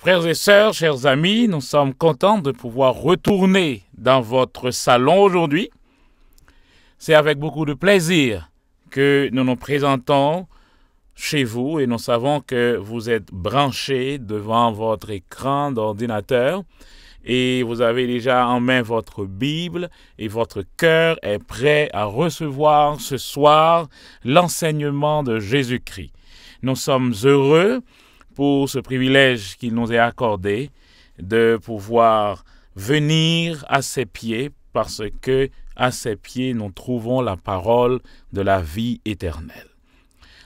Frères et sœurs, chers amis, nous sommes contents de pouvoir retourner dans votre salon aujourd'hui. C'est avec beaucoup de plaisir que nous nous présentons chez vous et nous savons que vous êtes branchés devant votre écran d'ordinateur et vous avez déjà en main votre Bible et votre cœur est prêt à recevoir ce soir l'enseignement de Jésus-Christ. Nous sommes heureux pour ce privilège qu'il nous est accordé de pouvoir venir à ses pieds parce que à ses pieds nous trouvons la parole de la vie éternelle.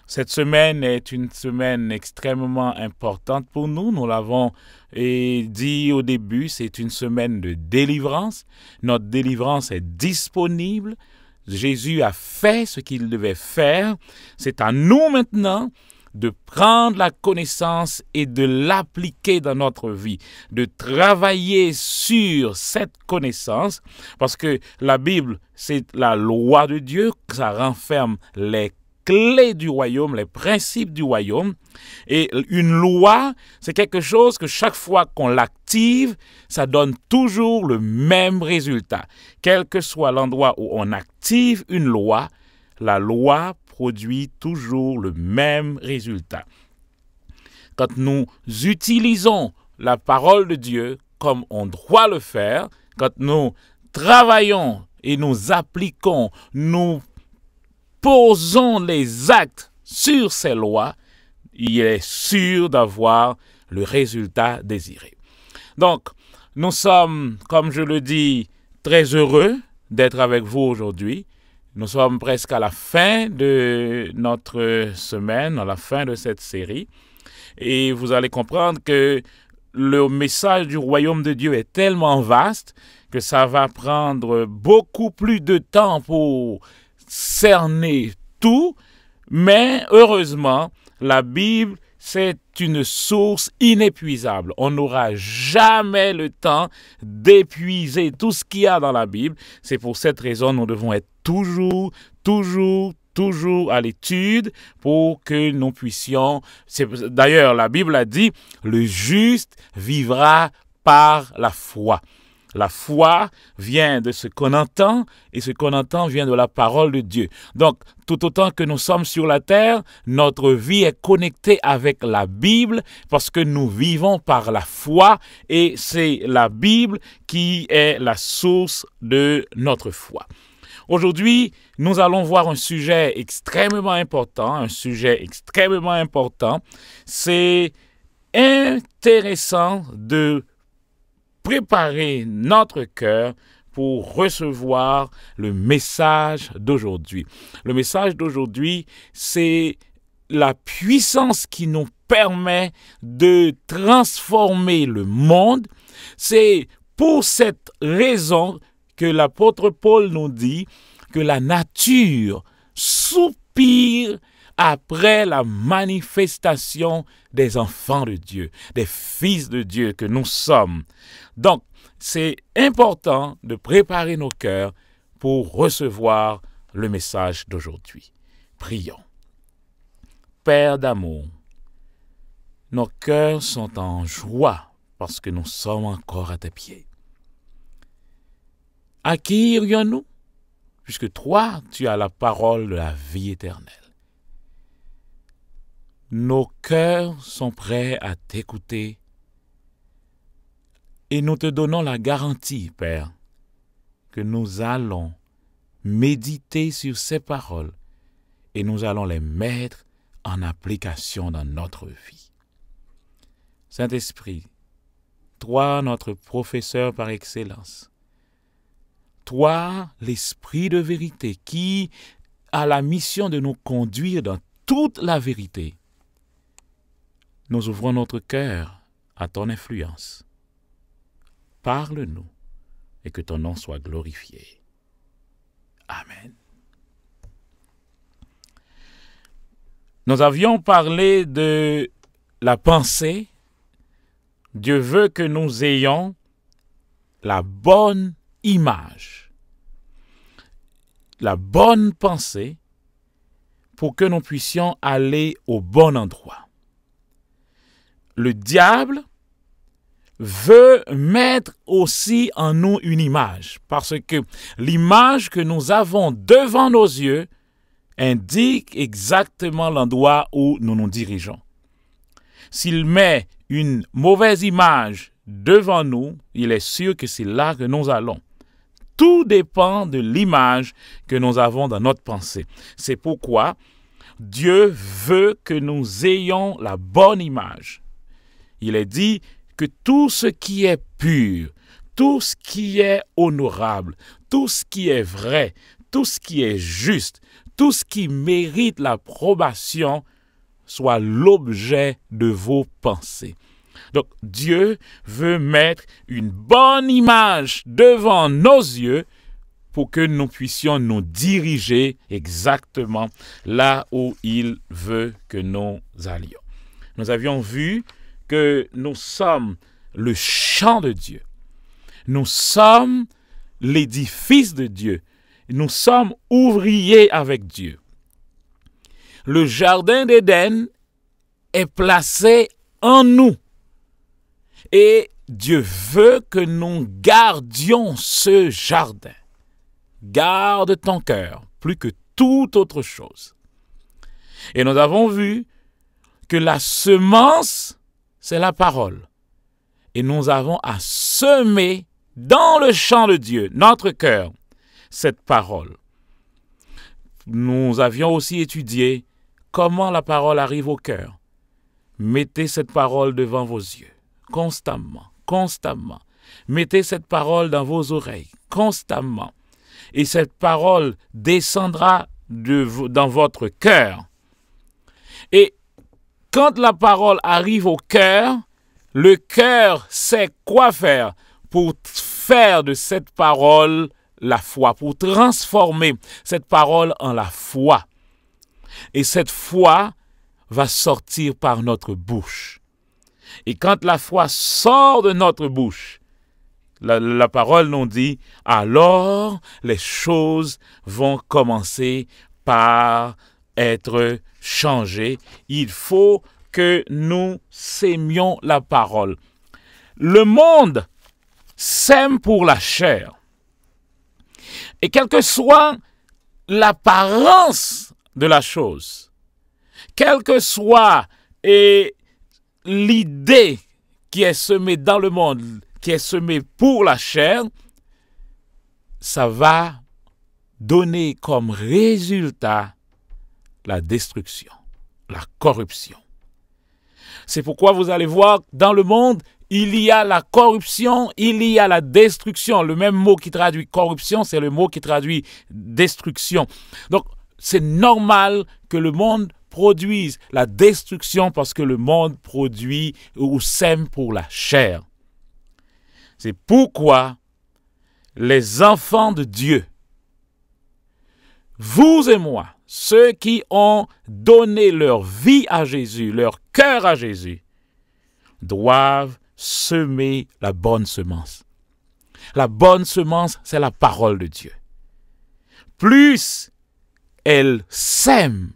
Cette semaine est une semaine extrêmement importante pour nous. Nous l'avons dit au début, c'est une semaine de délivrance. Notre délivrance est disponible. Jésus a fait ce qu'il devait faire. C'est à nous maintenant de prendre la connaissance et de l'appliquer dans notre vie, de travailler sur cette connaissance, parce que la Bible, c'est la loi de Dieu, ça renferme les clés du royaume, les principes du royaume. Et une loi, c'est quelque chose que chaque fois qu'on l'active, ça donne toujours le même résultat. Quel que soit l'endroit où on active une loi, la loi produit toujours le même résultat. Quand nous utilisons la parole de Dieu comme on doit le faire, quand nous travaillons et nous appliquons, nous posons les actes sur ces lois, il est sûr d'avoir le résultat désiré. Donc, nous sommes, comme je le dis, très heureux d'être avec vous aujourd'hui. Nous sommes presque à la fin de notre semaine, à la fin de cette série. Et vous allez comprendre que le message du royaume de Dieu est tellement vaste que ça va prendre beaucoup plus de temps pour cerner tout. Mais heureusement, la Bible, c'est une source inépuisable. On n'aura jamais le temps d'épuiser tout ce qu'il y a dans la Bible. C'est pour cette raison que nous devons être toujours à l'étude pour que nous puissions... D'ailleurs, la Bible a dit, le juste vivra par la foi. La foi vient de ce qu'on entend et ce qu'on entend vient de la parole de Dieu. Donc, tout autant que nous sommes sur la terre, notre vie est connectée avec la Bible parce que nous vivons par la foi et c'est la Bible qui est la source de notre foi. Aujourd'hui, nous allons voir un sujet extrêmement important, C'est intéressant de préparer notre cœur pour recevoir le message d'aujourd'hui. Le message d'aujourd'hui, c'est la puissance qui nous permet de transformer le monde. C'est pour cette raison que l'apôtre Paul nous dit que la nature soupire après la manifestation des enfants de Dieu, des fils de Dieu que nous sommes. Donc, c'est important de préparer nos cœurs pour recevoir le message d'aujourd'hui. Prions. Père d'amour, nos cœurs sont en joie parce que nous sommes encore à tes pieds. À qui irions-nous? Puisque toi, tu as la parole de la vie éternelle. Nos cœurs sont prêts à t'écouter et nous te donnons la garantie, Père, que nous allons méditer sur ces paroles et nous allons les mettre en application dans notre vie. Saint-Esprit, toi, notre professeur par excellence, toi, l'Esprit de vérité qui a la mission de nous conduire dans toute la vérité, nous ouvrons notre cœur à ton influence. Parle-nous et que ton nom soit glorifié. Amen. Nous avions parlé de la pensée. Dieu veut que nous ayons la bonne image, la bonne pensée pour que nous puissions aller au bon endroit. Le diable veut mettre aussi en nous une image, parce que l'image que nous avons devant nos yeux indique exactement l'endroit où nous nous dirigeons. S'il met une mauvaise image devant nous, il est sûr que c'est là que nous allons. Tout dépend de l'image que nous avons dans notre pensée. C'est pourquoi Dieu veut que nous ayons la bonne image. Il est dit que tout ce qui est pur, tout ce qui est honorable, tout ce qui est vrai, tout ce qui est juste, tout ce qui mérite l'approbation soit l'objet de vos pensées. Donc, Dieu veut mettre une bonne image devant nos yeux pour que nous puissions nous diriger exactement là où il veut que nous allions. Nous avions vu que nous sommes le champ de Dieu. Nous sommes l'édifice de Dieu. Nous sommes ouvriers avec Dieu. Le jardin d'Éden est placé en nous. Et Dieu veut que nous gardions ce jardin. Garde ton cœur plus que toute autre chose. Et nous avons vu que la semence, c'est la parole. Et nous avons à semer dans le champ de Dieu, notre cœur, cette parole. Nous avions aussi étudié comment la parole arrive au cœur. Mettez cette parole devant vos yeux, constamment, constamment. Mettez cette parole dans vos oreilles, constamment. Et cette parole descendra dans votre cœur. Et quand la parole arrive au cœur, le cœur sait quoi faire pour faire de cette parole la foi, pour transformer cette parole en la foi. Et cette foi va sortir par notre bouche. Et quand la foi sort de notre bouche, la parole nous dit, alors les choses vont commencer par être changées. Il faut que nous sémions la parole. Le monde sème pour la chair. Et quelle que soit l'apparence de la chose, quelle que soit l'idée qui est semée dans le monde, qui est semée pour la chair, ça va donner comme résultat la destruction, la corruption. C'est pourquoi vous allez voir dans le monde, il y a la corruption, il y a la destruction. Le même mot qui traduit corruption, c'est le mot qui traduit destruction. Donc, c'est normal que le monde produise la destruction parce que le monde produit ou sème pour la chair. C'est pourquoi les enfants de Dieu, vous et moi, ceux qui ont donné leur vie à Jésus, leur cœur à Jésus, doivent semer la bonne semence. La bonne semence, c'est la parole de Dieu. Plus elle sème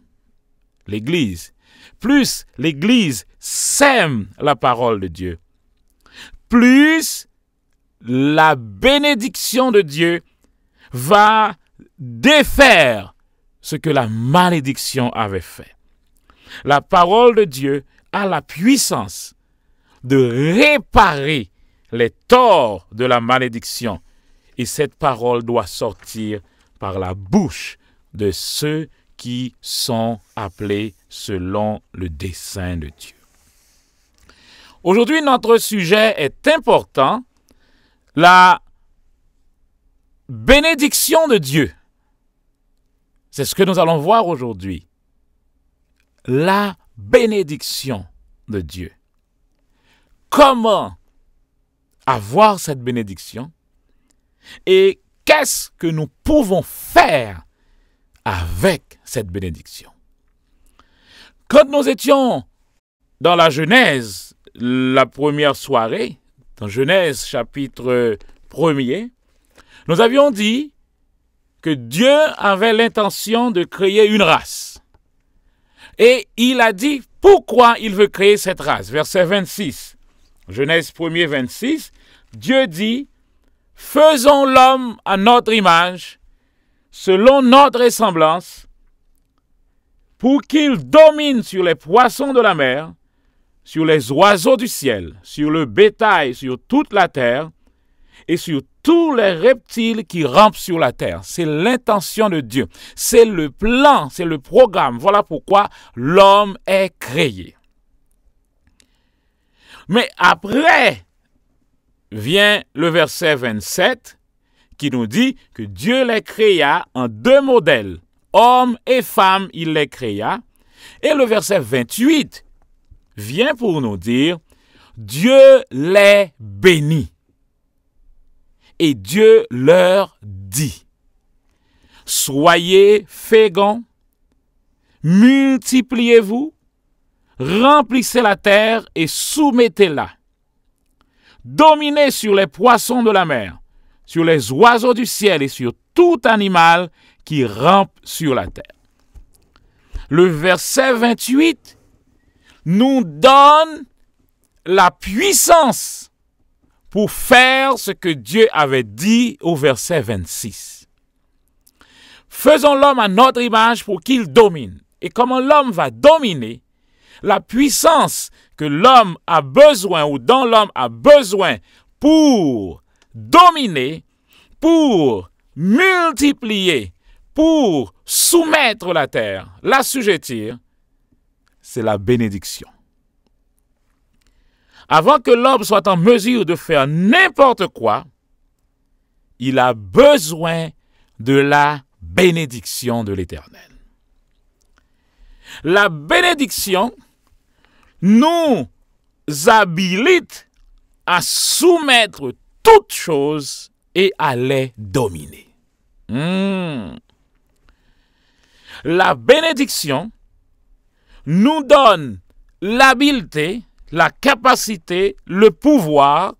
l'Église, plus l'Église sème la parole de Dieu, plus la bénédiction de Dieu va défaire ce que la malédiction avait fait. La parole de Dieu a la puissance de réparer les torts de la malédiction. Et cette parole doit sortir par la bouche de ceux qui sont appelés selon le dessein de Dieu. Aujourd'hui, notre sujet est important, la bénédiction de Dieu. C'est ce que nous allons voir aujourd'hui. La bénédiction de Dieu. Comment avoir cette bénédiction et qu'est-ce que nous pouvons faire avec cette bénédiction? Quand nous étions dans la Genèse, la première soirée, dans Genèse chapitre 1er, nous avions dit que Dieu avait l'intention de créer une race. Et il a dit pourquoi il veut créer cette race. Verset 26. Genèse 1er, 26, Dieu dit, « Faisons l'homme à notre image, selon notre ressemblance, pour qu'il domine sur les poissons de la mer, sur les oiseaux du ciel, sur le bétail, sur toute la terre, et sur tous les reptiles qui rampent sur la terre. » C'est l'intention de Dieu. C'est le plan, c'est le programme. Voilà pourquoi l'homme est créé. Mais après vient le verset 27 qui nous dit que Dieu les créa en deux modèles. Hommes et femmes, il les créa. Et le verset 28 vient pour nous dire Dieu les bénit. Et Dieu leur dit, soyez féconds, multipliez-vous, remplissez la terre et soumettez-la. Dominez sur les poissons de la mer, sur les oiseaux du ciel et sur tout animal qui rampe sur la terre. Le verset 28 nous donne la puissance pour faire ce que Dieu avait dit au verset 26. Faisons l'homme à notre image pour qu'il domine. Et comment l'homme va dominer, la puissance que l'homme a besoin ou dont l'homme a besoin pour dominer, pour multiplier, pour soumettre la terre, l'assujettir, c'est la bénédiction. Avant que l'homme soit en mesure de faire n'importe quoi, il a besoin de la bénédiction de l'Éternel. La bénédiction nous habilite à soumettre toutes choses et à les dominer. La bénédiction nous donne l'habileté, la capacité, le pouvoir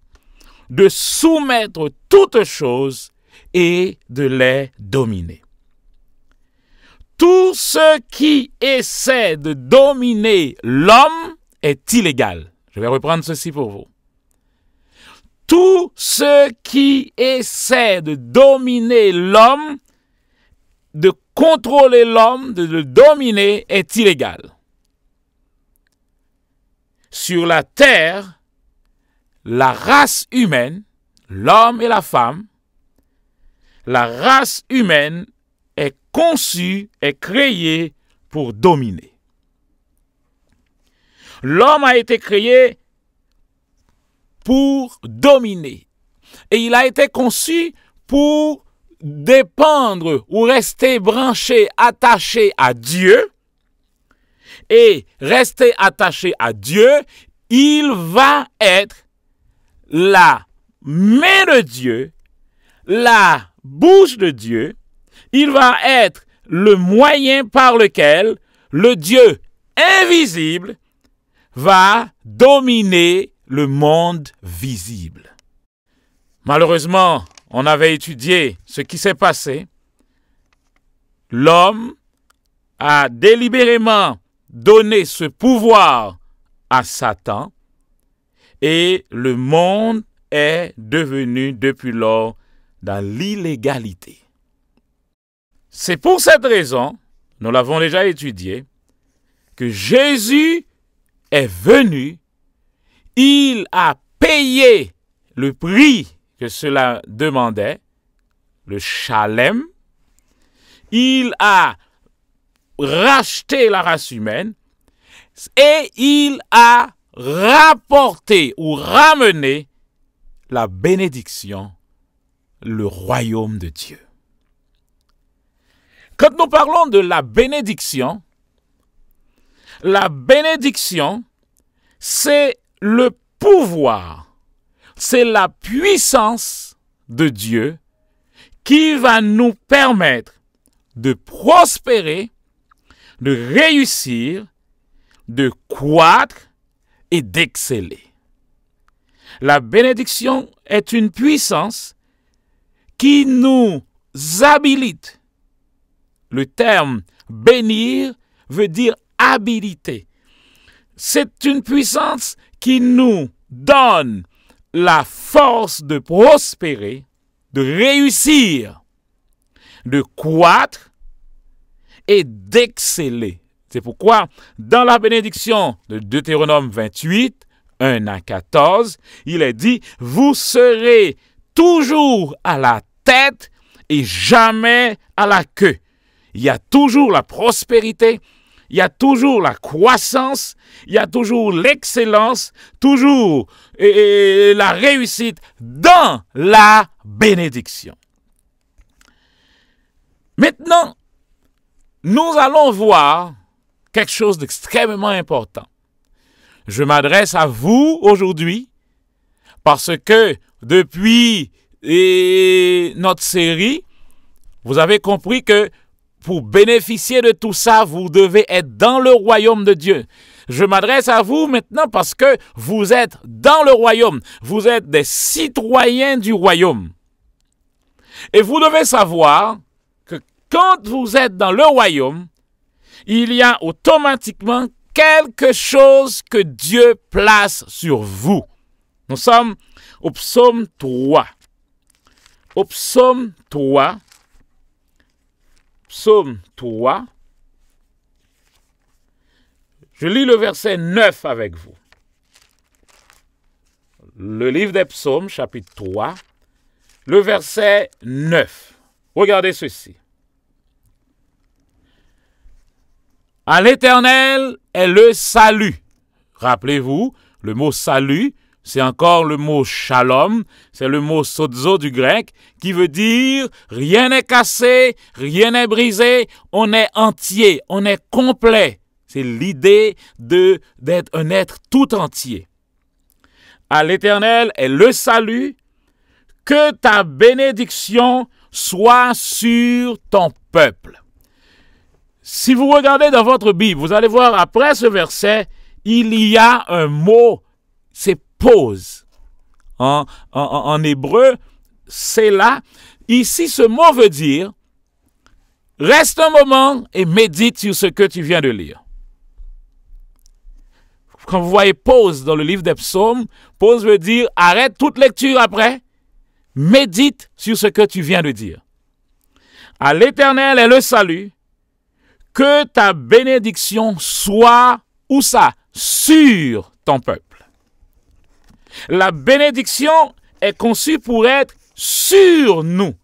de soumettre toutes choses et de les dominer. Tout ce qui essaie de dominer l'homme est illégal. Je vais reprendre ceci pour vous. Tout ce qui essaie de dominer l'homme, de contrôler l'homme, de le dominer, est illégal. Sur la terre, la race humaine, l'homme et la femme, la race humaine est conçue, est créée pour dominer. L'homme a été créé pour dominer. Et il a été conçu pour dépendre ou rester branché, attaché à Dieu. Et rester attaché à Dieu, il va être la main de Dieu, la bouche de Dieu. Il va être le moyen par lequel le Dieu invisible va dominer le monde visible. Malheureusement, on avait étudié ce qui s'est passé. L'homme a délibérément donné ce pouvoir à Satan et le monde est devenu depuis lors dans l'illégalité. C'est pour cette raison, nous l'avons déjà étudié, que Jésus est venu, il a payé le prix que cela demandait, le chalem, il a racheté la race humaine et il a rapporté ou ramené la bénédiction, le royaume de Dieu. Quand nous parlons de la bénédiction, c'est le pouvoir, c'est la puissance de Dieu qui va nous permettre de prospérer, de réussir, de croître et d'exceller. La bénédiction est une puissance qui nous habilite. Le terme bénir veut dire habilité. C'est une puissance qui nous donne la force de prospérer, de réussir, de croître et d'exceller. C'est pourquoi, dans la bénédiction de Deutéronome 28, 1 à 14, il est dit « Vous serez toujours à la tête et jamais à la queue. » Il y a toujours la prospérité, il y a toujours la croissance, il y a toujours l'excellence, toujours la réussite dans la bénédiction. Maintenant, nous allons voir quelque chose d'extrêmement important. Je m'adresse à vous aujourd'hui parce que depuis notre série, vous avez compris que pour bénéficier de tout ça, vous devez être dans le royaume de Dieu. Je m'adresse à vous maintenant parce que vous êtes dans le royaume. Vous êtes des citoyens du royaume. Et vous devez savoir que quand vous êtes dans le royaume, il y a automatiquement quelque chose que Dieu place sur vous. Nous sommes au psaume 3. Au psaume 3. Psaume 3. Je lis le verset 9 avec vous. Le livre des psaumes, chapitre 3, le verset 9. Regardez ceci. À l'Éternel est le salut. Rappelez-vous, le mot salut, c'est encore le mot shalom, c'est le mot sozo du grec, qui veut dire rien n'est cassé, rien n'est brisé, on est entier, on est complet. C'est l'idée d'être un être tout entier. À l'Éternel est le salut, que ta bénédiction soit sur ton peuple. Si vous regardez dans votre Bible, vous allez voir après ce verset, il y a un mot, c'est pause. En hébreu, c'est là. Ici, ce mot veut dire, reste un moment et médite sur ce que tu viens de lire. Quand vous voyez pause dans le livre des psaumes, pause veut dire, arrête toute lecture après, médite sur ce que tu viens de dire. À l'Éternel est le salut, que ta bénédiction soit, où ça? Sur ton peuple. La bénédiction est conçue pour être sur nous.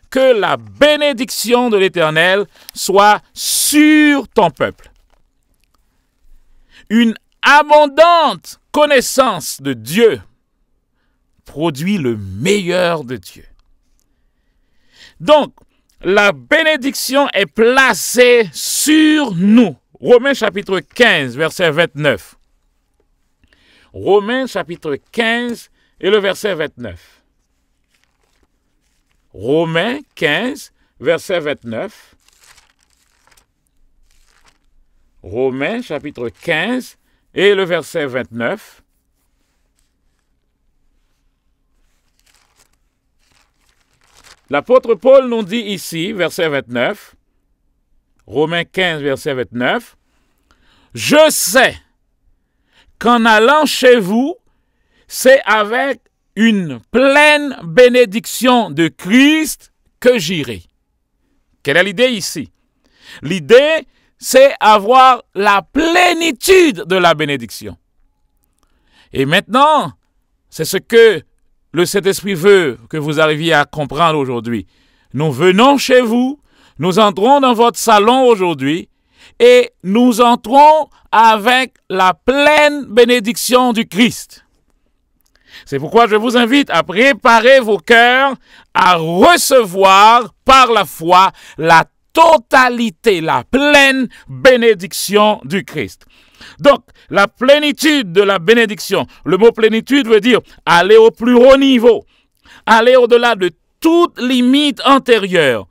Que la bénédiction de l'Éternel soit sur ton peuple. Une abondante connaissance de Dieu produit le meilleur de Dieu. Donc, la bénédiction est placée sur nous. Romains chapitre 15, verset 29. Romains chapitre 15 et le verset 29. Romains 15, verset 29. Romains chapitre 15 et le verset 29. L'apôtre Paul nous dit ici, verset 29, Romains 15, verset 29, « Je sais qu'en allant chez vous, c'est avec une pleine bénédiction de Christ que j'irai. » Quelle est l'idée ici? L'idée, c'est avoir la plénitude de la bénédiction. Et maintenant, c'est ce que le Saint-Esprit veut que vous arriviez à comprendre aujourd'hui. Nous venons chez vous, nous entrons dans votre salon aujourd'hui et nous entrons avec la pleine bénédiction du Christ. C'est pourquoi je vous invite à préparer vos cœurs à recevoir par la foi la totalité, la pleine bénédiction du Christ. Donc, la plénitude de la bénédiction, le mot plénitude veut dire aller au plus haut niveau, aller au-delà de toute limite antérieure,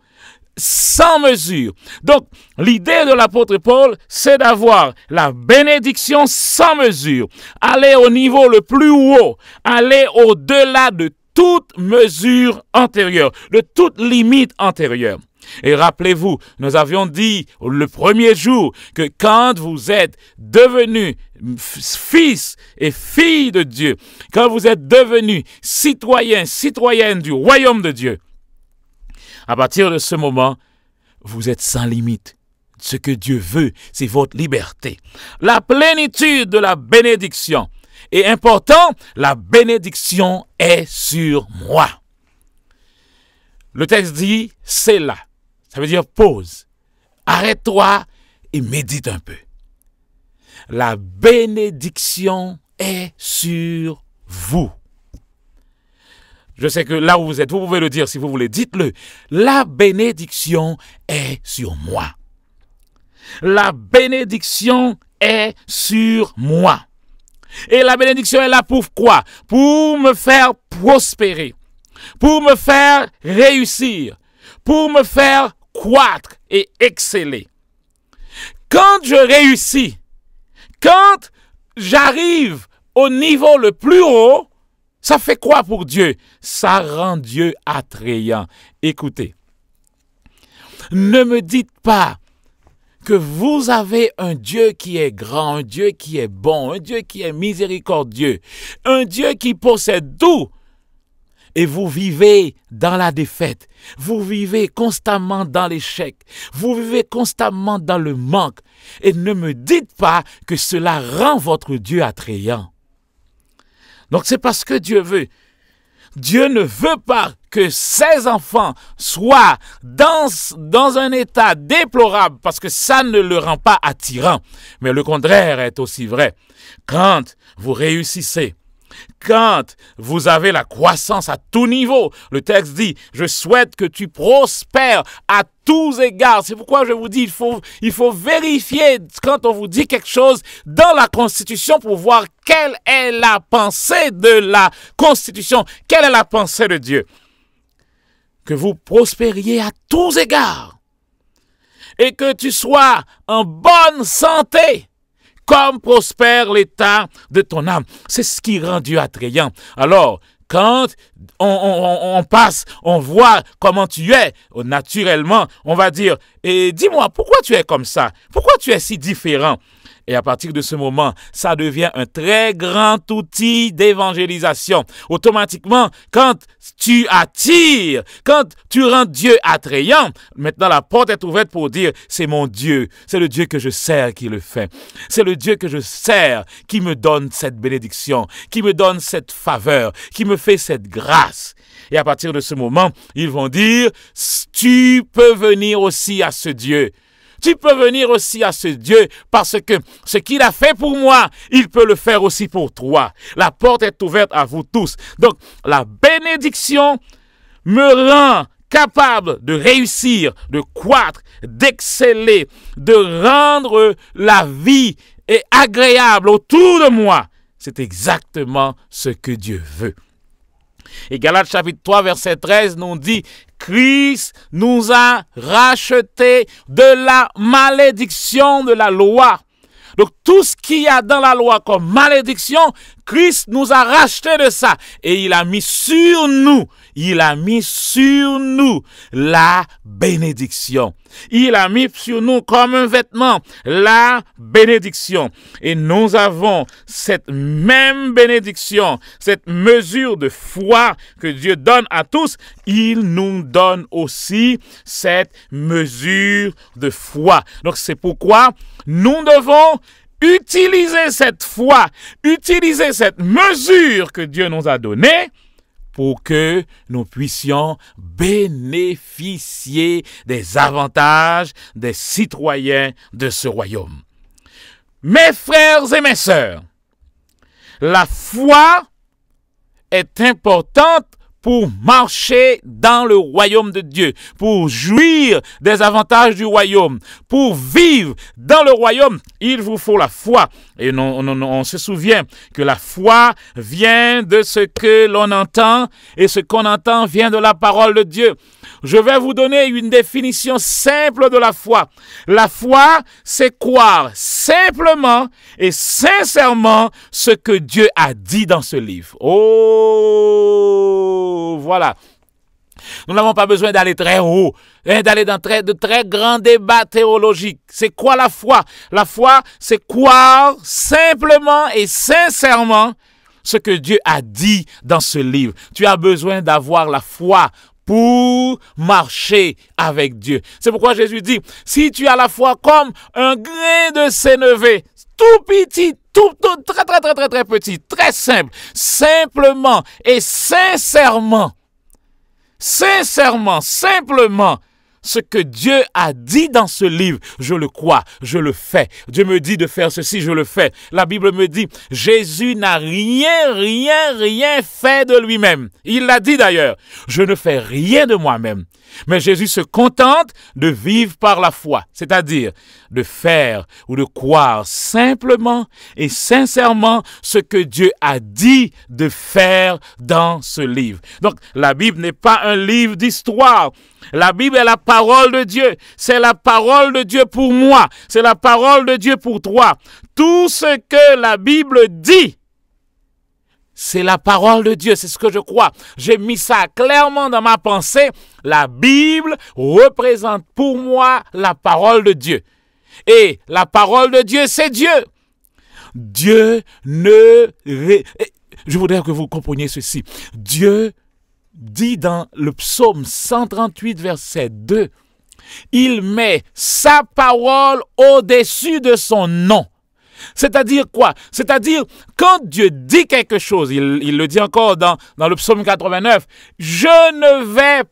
sans mesure. Donc, l'idée de l'apôtre Paul, c'est d'avoir la bénédiction sans mesure, aller au niveau le plus haut, aller au-delà de toute mesure antérieure, de toute limite antérieure. Et rappelez-vous, nous avions dit le premier jour que quand vous êtes devenus fils et filles de Dieu, quand vous êtes devenus citoyens, citoyennes du royaume de Dieu, à partir de ce moment, vous êtes sans limite. Ce que Dieu veut, c'est votre liberté. La plénitude de la bénédiction est importante. La bénédiction est sur moi. Le texte dit, c'est là. Ça veut dire pause. Arrête-toi et médite un peu. La bénédiction est sur vous. Je sais que là où vous êtes, vous pouvez le dire si vous voulez, dites-le. La bénédiction est sur moi. La bénédiction est sur moi. Et la bénédiction est là pour quoi? Pour me faire prospérer, pour me faire réussir, pour me faire croître et exceller. Quand je réussis, quand j'arrive au niveau le plus haut, ça fait quoi pour Dieu? Ça rend Dieu attrayant. Écoutez, ne me dites pas que vous avez un Dieu qui est grand, un Dieu qui est bon, un Dieu qui est miséricordieux, un Dieu qui possède tout. Et vous vivez dans la défaite, vous vivez constamment dans l'échec, vous vivez constamment dans le manque. Et ne me dites pas que cela rend votre Dieu attrayant. Donc c'est parce que Dieu veut. Dieu ne veut pas que ses enfants soient dans un état déplorable parce que ça ne le rend pas attirant. Mais le contraire est aussi vrai. Quand vous réussissez, quand vous avez la croissance à tout niveau, le texte dit, je souhaite que tu prospères à tous égards. C'est pourquoi je vous dis, il faut vérifier quand on vous dit quelque chose dans la Constitution pour voir quelle est la pensée de la Constitution, quelle est la pensée de Dieu. Que vous prospériez à tous égards et que tu sois en bonne santé, comme prospère l'état de ton âme. C'est ce qui rend Dieu attrayant. Alors, quand on passe, on voit comment tu es, naturellement, on va dire, et dis-moi, pourquoi tu es comme ça? Pourquoi tu es si différent? Et à partir de ce moment, ça devient un très grand outil d'évangélisation. Automatiquement, quand tu attires, quand tu rends Dieu attrayant, maintenant la porte est ouverte pour dire, c'est mon Dieu, c'est le Dieu que je sers qui le fait. C'est le Dieu que je sers qui me donne cette bénédiction, qui me donne cette faveur, qui me fait cette grâce. Et à partir de ce moment, ils vont dire, tu peux venir aussi à ce Dieu. Tu peux venir aussi à ce Dieu parce que ce qu'il a fait pour moi, il peut le faire aussi pour toi. La porte est ouverte à vous tous. Donc, la bénédiction me rend capable de réussir, de croître, d'exceller, de rendre la vie agréable autour de moi. C'est exactement ce que Dieu veut. Et Galates chapitre 3 verset 13 nous dit, Christ nous a rachetés de la malédiction de la loi. Donc tout ce qu'il y a dans la loi comme malédiction, Christ nous a rachetés de ça. Et il a mis sur nous la bénédiction. Il a mis sur nous comme un vêtement la bénédiction. Et nous avons cette même bénédiction, cette mesure de foi que Dieu donne à tous. Il nous donne aussi cette mesure de foi. Donc c'est pourquoi nous devons utiliser cette foi, utiliser cette mesure que Dieu nous a donnée pour que nous puissions bénéficier des avantages des citoyens de ce royaume. Mes frères et mes sœurs, la foi est importante pour marcher dans le royaume de Dieu, pour jouir des avantages du royaume, pour vivre dans le royaume, il vous faut la foi. Et on se souvient que la foi vient de ce que l'on entend, et ce qu'on entend vient de la parole de Dieu. Je vais vous donner une définition simple de la foi. La foi, c'est croire simplement et sincèrement ce que Dieu a dit dans ce livre. Oh, voilà. Nous n'avons pas besoin d'aller très haut, d'aller dans de très grands débats théologiques. C'est quoi la foi? La foi, c'est croire simplement et sincèrement ce que Dieu a dit dans ce livre. Tu as besoin d'avoir la foi pour marcher avec Dieu. C'est pourquoi Jésus dit, si tu as la foi comme un grain de sénévé, tout petit, tout très petit, très simple, simplement et sincèrement, simplement, ce que Dieu a dit dans ce livre, je le crois, je le fais. Dieu me dit de faire ceci, je le fais. La Bible me dit, Jésus n'a rien fait de lui-même. Il l'a dit d'ailleurs, je ne fais rien de moi-même. Mais Jésus se contente de vivre par la foi, c'est-à-dire de faire ou de croire simplement et sincèrement ce que Dieu a dit de faire dans ce livre. Donc, la Bible n'est pas un livre d'histoire. La Bible est la parole de Dieu. C'est la parole de Dieu pour moi. C'est la parole de Dieu pour toi. Tout ce que la Bible dit, c'est la parole de Dieu, c'est ce que je crois. J'ai mis ça clairement dans ma pensée. La Bible représente pour moi la parole de Dieu. Et la parole de Dieu, c'est Dieu. Dieu ne... Je voudrais que vous compreniez ceci. Dieu dit dans le psaume 138, verset 2, il met sa parole au-dessus de son nom. C'est-à-dire quoi? C'est-à-dire, quand Dieu dit quelque chose, il le dit encore dans le psaume 89, je ne vais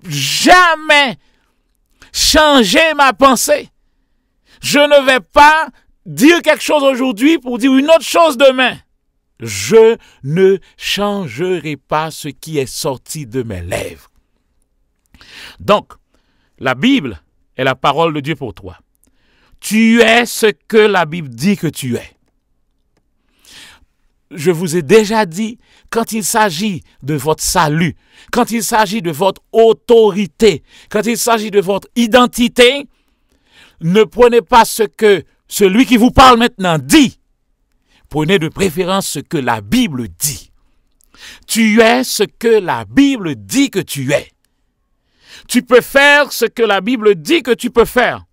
jamais changer ma pensée. Je ne vais pas dire quelque chose aujourd'hui pour dire une autre chose demain. Je ne changerai pas ce qui est sorti de mes lèvres. Donc, la Bible est la parole de Dieu pour toi. Tu es ce que la Bible dit que tu es. Je vous ai déjà dit, quand il s'agit de votre salut, quand il s'agit de votre autorité, quand il s'agit de votre identité, ne prenez pas ce que celui qui vous parle maintenant dit. Prenez de préférence ce que la Bible dit. Tu es ce que la Bible dit que tu es. Tu peux faire ce que la Bible dit que tu peux faire.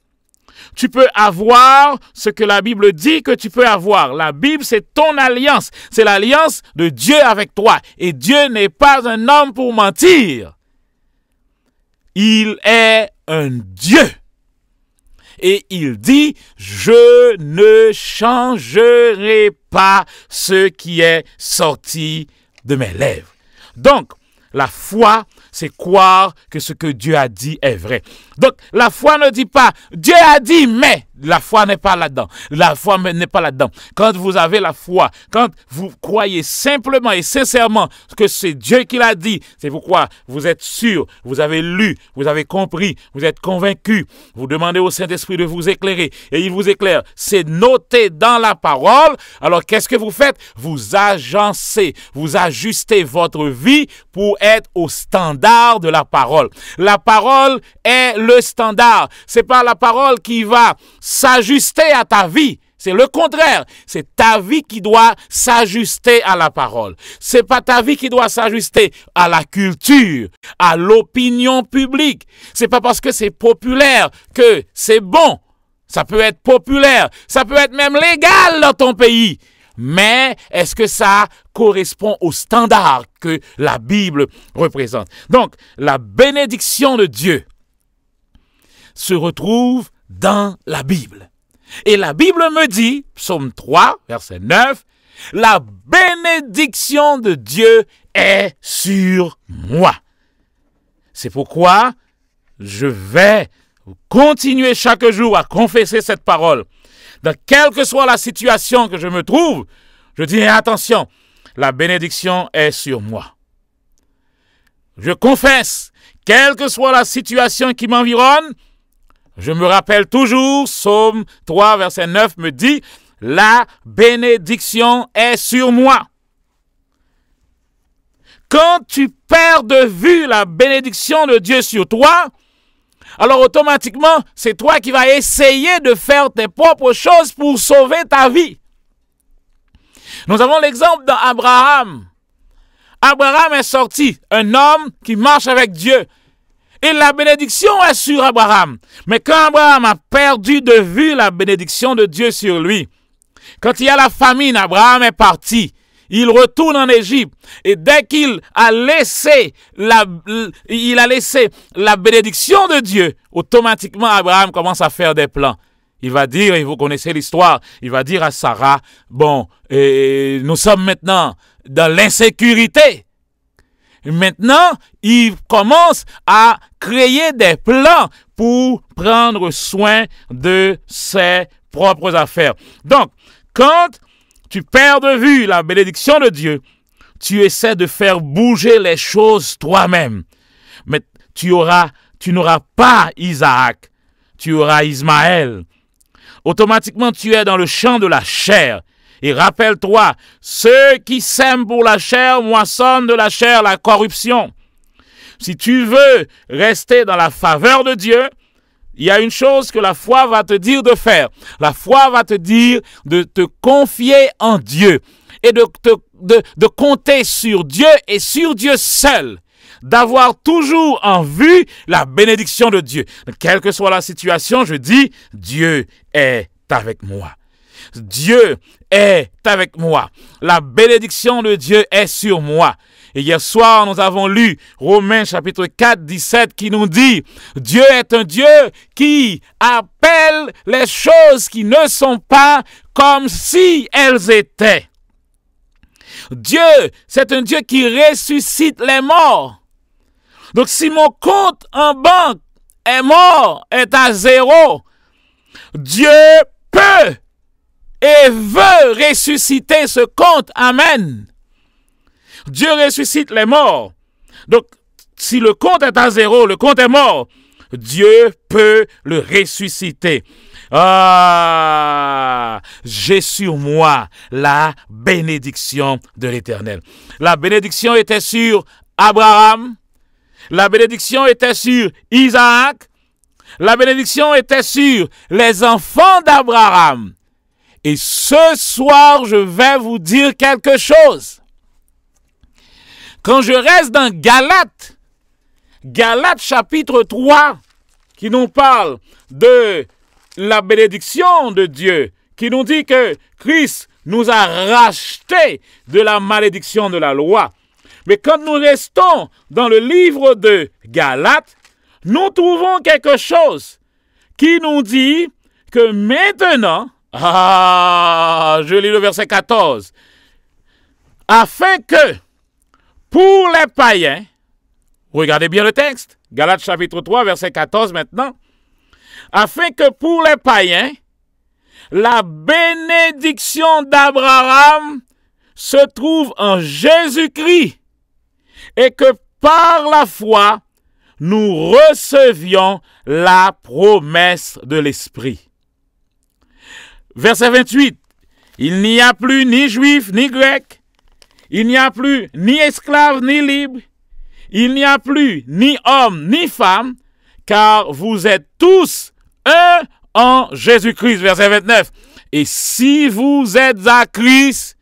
Tu peux avoir ce que la Bible dit que tu peux avoir. La Bible, c'est ton alliance. C'est l'alliance de Dieu avec toi. Et Dieu n'est pas un homme pour mentir. Il est un Dieu. Et il dit, je ne changerai pas ce qui est sorti de mes lèvres. Donc, la foi, c'est croire que ce que Dieu a dit est vrai. Donc, la foi ne dit pas, Dieu a dit, mais la foi n'est pas là-dedans. La foi n'est pas là-dedans. Quand vous avez la foi, quand vous croyez simplement et sincèrement que c'est Dieu qui l'a dit, c'est pourquoi vous êtes sûr, vous avez lu, vous avez compris, vous êtes convaincu, vous demandez au Saint-Esprit de vous éclairer et il vous éclaire. C'est noté dans la parole. Alors, qu'est-ce que vous faites? Vous agencez, vous ajustez votre vie pour être au standard de la parole. La parole est le standard. C'est pas la parole qui va s'ajuster à ta vie. C'est le contraire. C'est ta vie qui doit s'ajuster à la parole. C'est pas ta vie qui doit s'ajuster à la culture, à l'opinion publique. C'est pas parce que c'est populaire que c'est bon. Ça peut être populaire. Ça peut être même légal dans ton pays. Mais est-ce que ça correspond au standard que la Bible représente? Donc, la bénédiction de Dieu se retrouve dans la Bible. Et la Bible me dit, psaume 3, verset 9, la bénédiction de Dieu est sur moi. C'est pourquoi je vais continuer chaque jour à confesser cette parole. Dans quelle que soit la situation que je me trouve, je dis attention, la bénédiction est sur moi. Je confesse, quelle que soit la situation qui m'environne, je me rappelle toujours, psaume 3, verset 9 me dit, la bénédiction est sur moi. Quand tu perds de vue la bénédiction de Dieu sur toi, alors automatiquement, c'est toi qui vas essayer de faire tes propres choses pour sauver ta vie. Nous avons l'exemple d'Abraham. Abraham est sorti, un homme qui marche avec Dieu. Et la bénédiction est sur Abraham. Mais quand Abraham a perdu de vue la bénédiction de Dieu sur lui, quand il y a la famine, Abraham est parti. Il retourne en Égypte. Et dès qu'il a laissé la bénédiction de Dieu, automatiquement Abraham commence à faire des plans. Il va dire, et vous connaissez l'histoire, il va dire à Sarah, bon, nous sommes maintenant dans l'insécurité. Maintenant, il commence à créer des plans pour prendre soin de ses propres affaires. Donc, quand tu perds de vue la bénédiction de Dieu, tu essaies de faire bouger les choses toi-même. Mais tu n'auras pas Isaac, tu auras Ismaël. Automatiquement, tu es dans le champ de la chair. Et rappelle-toi, ceux qui sèment pour la chair moissonnent de la chair la corruption. Si tu veux rester dans la faveur de Dieu, il y a une chose que la foi va te dire de faire. La foi va te dire de te confier en Dieu et de compter sur Dieu et sur Dieu seul. D'avoir toujours en vue la bénédiction de Dieu. Quelle que soit la situation, je dis, Dieu est avec moi. Dieu est avec moi. La bénédiction de Dieu est sur moi. Et hier soir, nous avons lu Romains chapitre 4, 17 qui nous dit Dieu est un Dieu qui appelle les choses qui ne sont pas comme si elles étaient. Dieu, c'est un Dieu qui ressuscite les morts. Donc si mon compte en banque est mort, est à zéro, Dieu peut et veut ressusciter ce compte. Amen. Dieu ressuscite les morts. Donc, si le compte est à zéro, le compte est mort, Dieu peut le ressusciter. Ah, j'ai sur moi la bénédiction de l'Éternel. La bénédiction était sur Abraham. La bénédiction était sur Isaac. La bénédiction était sur les enfants d'Abraham. Et ce soir, je vais vous dire quelque chose. Quand je reste dans Galates chapitre 3, qui nous parle de la bénédiction de Dieu, qui nous dit que Christ nous a rachetés de la malédiction de la loi. Mais quand nous restons dans le livre de Galates, nous trouvons quelque chose qui nous dit que maintenant, je lis le verset 14, afin que pour les païens, regardez bien le texte, Galates chapitre 3, verset 14 maintenant, afin que pour les païens, la bénédiction d'Abraham se trouve en Jésus-Christ et que par la foi, nous recevions la promesse de l'Esprit. Verset 28, il n'y a plus ni juif ni grec, il n'y a plus ni esclave ni libre, il n'y a plus ni homme ni femme, car vous êtes tous un en Jésus-Christ. Verset 29, et si vous êtes à Christ,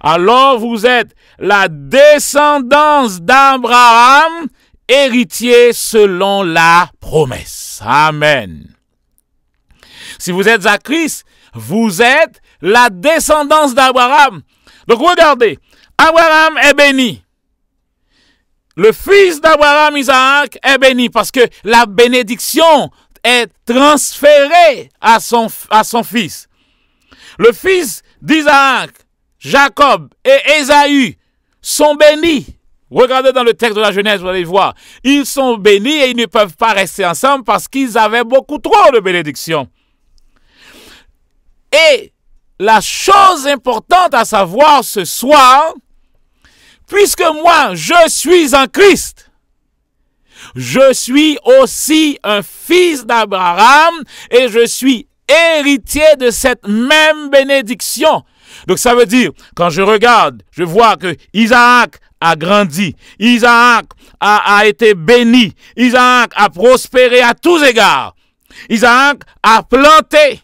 alors vous êtes la descendance d'Abraham, héritier selon la promesse. Amen. Si vous êtes à Christ, vous êtes la descendance d'Abraham. Donc regardez, Abraham est béni. Le fils d'Abraham, Isaac, est béni parce que la bénédiction est transférée à son fils. Le fils d'Isaac, Jacob et Ésaü sont bénis. Regardez dans le texte de la Genèse, vous allez voir. Ils sont bénis et ils ne peuvent pas rester ensemble parce qu'ils avaient beaucoup trop de bénédictions. Et la chose importante à savoir ce soir, puisque moi, je suis en Christ, je suis aussi un fils d'Abraham et je suis héritier de cette même bénédiction. Donc ça veut dire, quand je regarde, je vois que Isaac a grandi, Isaac a été béni, Isaac a prospéré à tous égards, Isaac a planté.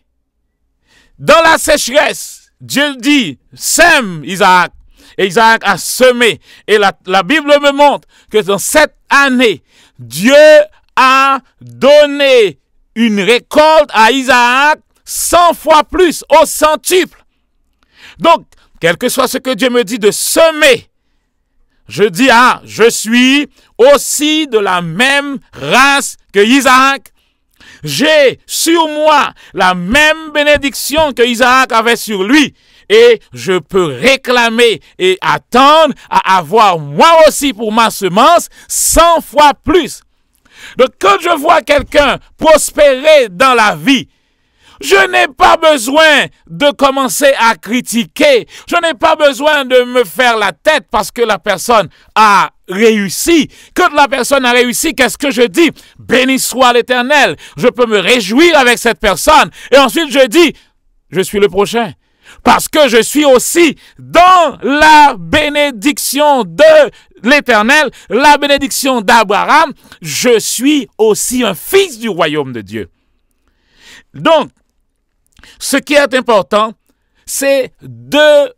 Dans la sécheresse, Dieu dit, sème Isaac. Et Isaac a semé. Et la Bible me montre que dans cette année, Dieu a donné une récolte à Isaac 100 fois plus, au centuple. Donc, quel que soit ce que Dieu me dit de semer, je dis, je suis aussi de la même race que Isaac. J'ai sur moi la même bénédiction que Isaac avait sur lui. Et je peux réclamer et attendre à avoir moi aussi pour ma semence 100 fois plus. Donc quand je vois quelqu'un prospérer dans la vie, je n'ai pas besoin de commencer à critiquer. Je n'ai pas besoin de me faire la tête parce que la personne a réussi. Quand la personne a réussi, qu'est-ce que je dis? Béni soit l'Éternel. Je peux me réjouir avec cette personne. Et ensuite je dis, je suis le prochain. Parce que je suis aussi dans la bénédiction de l'Éternel, la bénédiction d'Abraham. Je suis aussi un fils du royaume de Dieu. Donc, ce qui est important, c'est de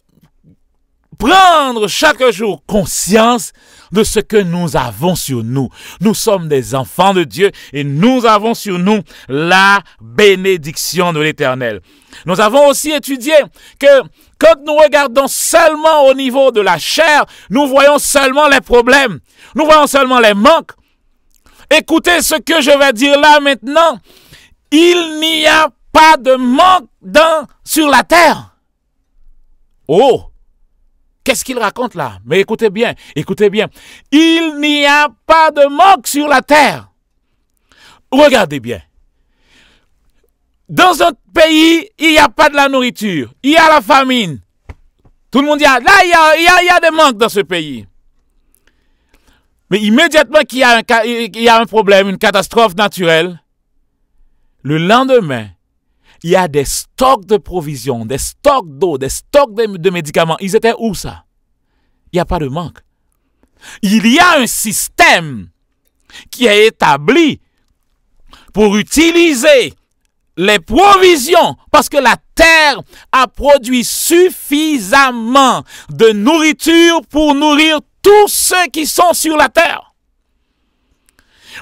prendre chaque jour conscience de ce que nous avons sur nous. Nous sommes des enfants de Dieu et nous avons sur nous la bénédiction de l'Éternel. Nous avons aussi étudié que quand nous regardons seulement au niveau de la chair, nous voyons seulement les problèmes, nous voyons seulement les manques. Écoutez ce que je vais dire là maintenant. Il n'y a pas de manque sur la terre. Oh! Qu'est-ce qu'il raconte là? Mais écoutez bien, écoutez bien. Il n'y a pas de manque sur la terre. Regardez bien. Dans un pays, il n'y a pas de la nourriture. Il y a la famine. Tout le monde dit, là, il y a des manques dans ce pays. Mais immédiatement qu'il y a un problème, une catastrophe naturelle, le lendemain, il y a des stocks de provisions, des stocks d'eau, des stocks de médicaments. Ils étaient où ça? Il n'y a pas de manque. Il y a un système qui est établi pour utiliser les provisions parce que la terre a produit suffisamment de nourriture pour nourrir tous ceux qui sont sur la terre.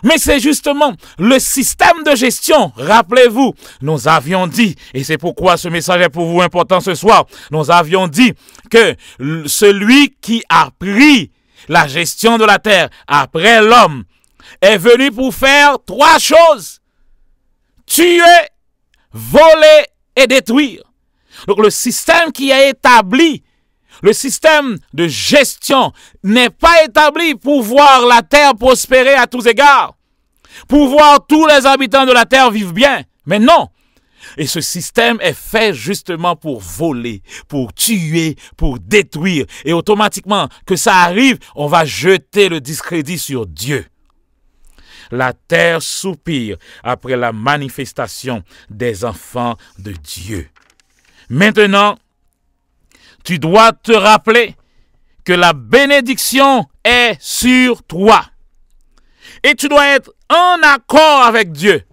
Mais c'est justement le système de gestion. Rappelez-vous, nous avions dit, et c'est pourquoi ce message est pour vous important ce soir, nous avions dit que celui qui a pris la gestion de la terre après l'homme est venu pour faire 3 choses. Tuer, voler et détruire. Donc le système qui est établi, le système de gestion n'est pas établi pour voir la terre prospérer à tous égards, pour voir tous les habitants de la terre vivre bien. Mais non. Et ce système est fait justement pour voler, pour tuer, pour détruire. Et automatiquement, que ça arrive, on va jeter le discrédit sur Dieu. La terre soupire après la manifestation des enfants de Dieu. Maintenant, tu dois te rappeler que la bénédiction est sur toi. Et tu dois être en accord avec Dieu.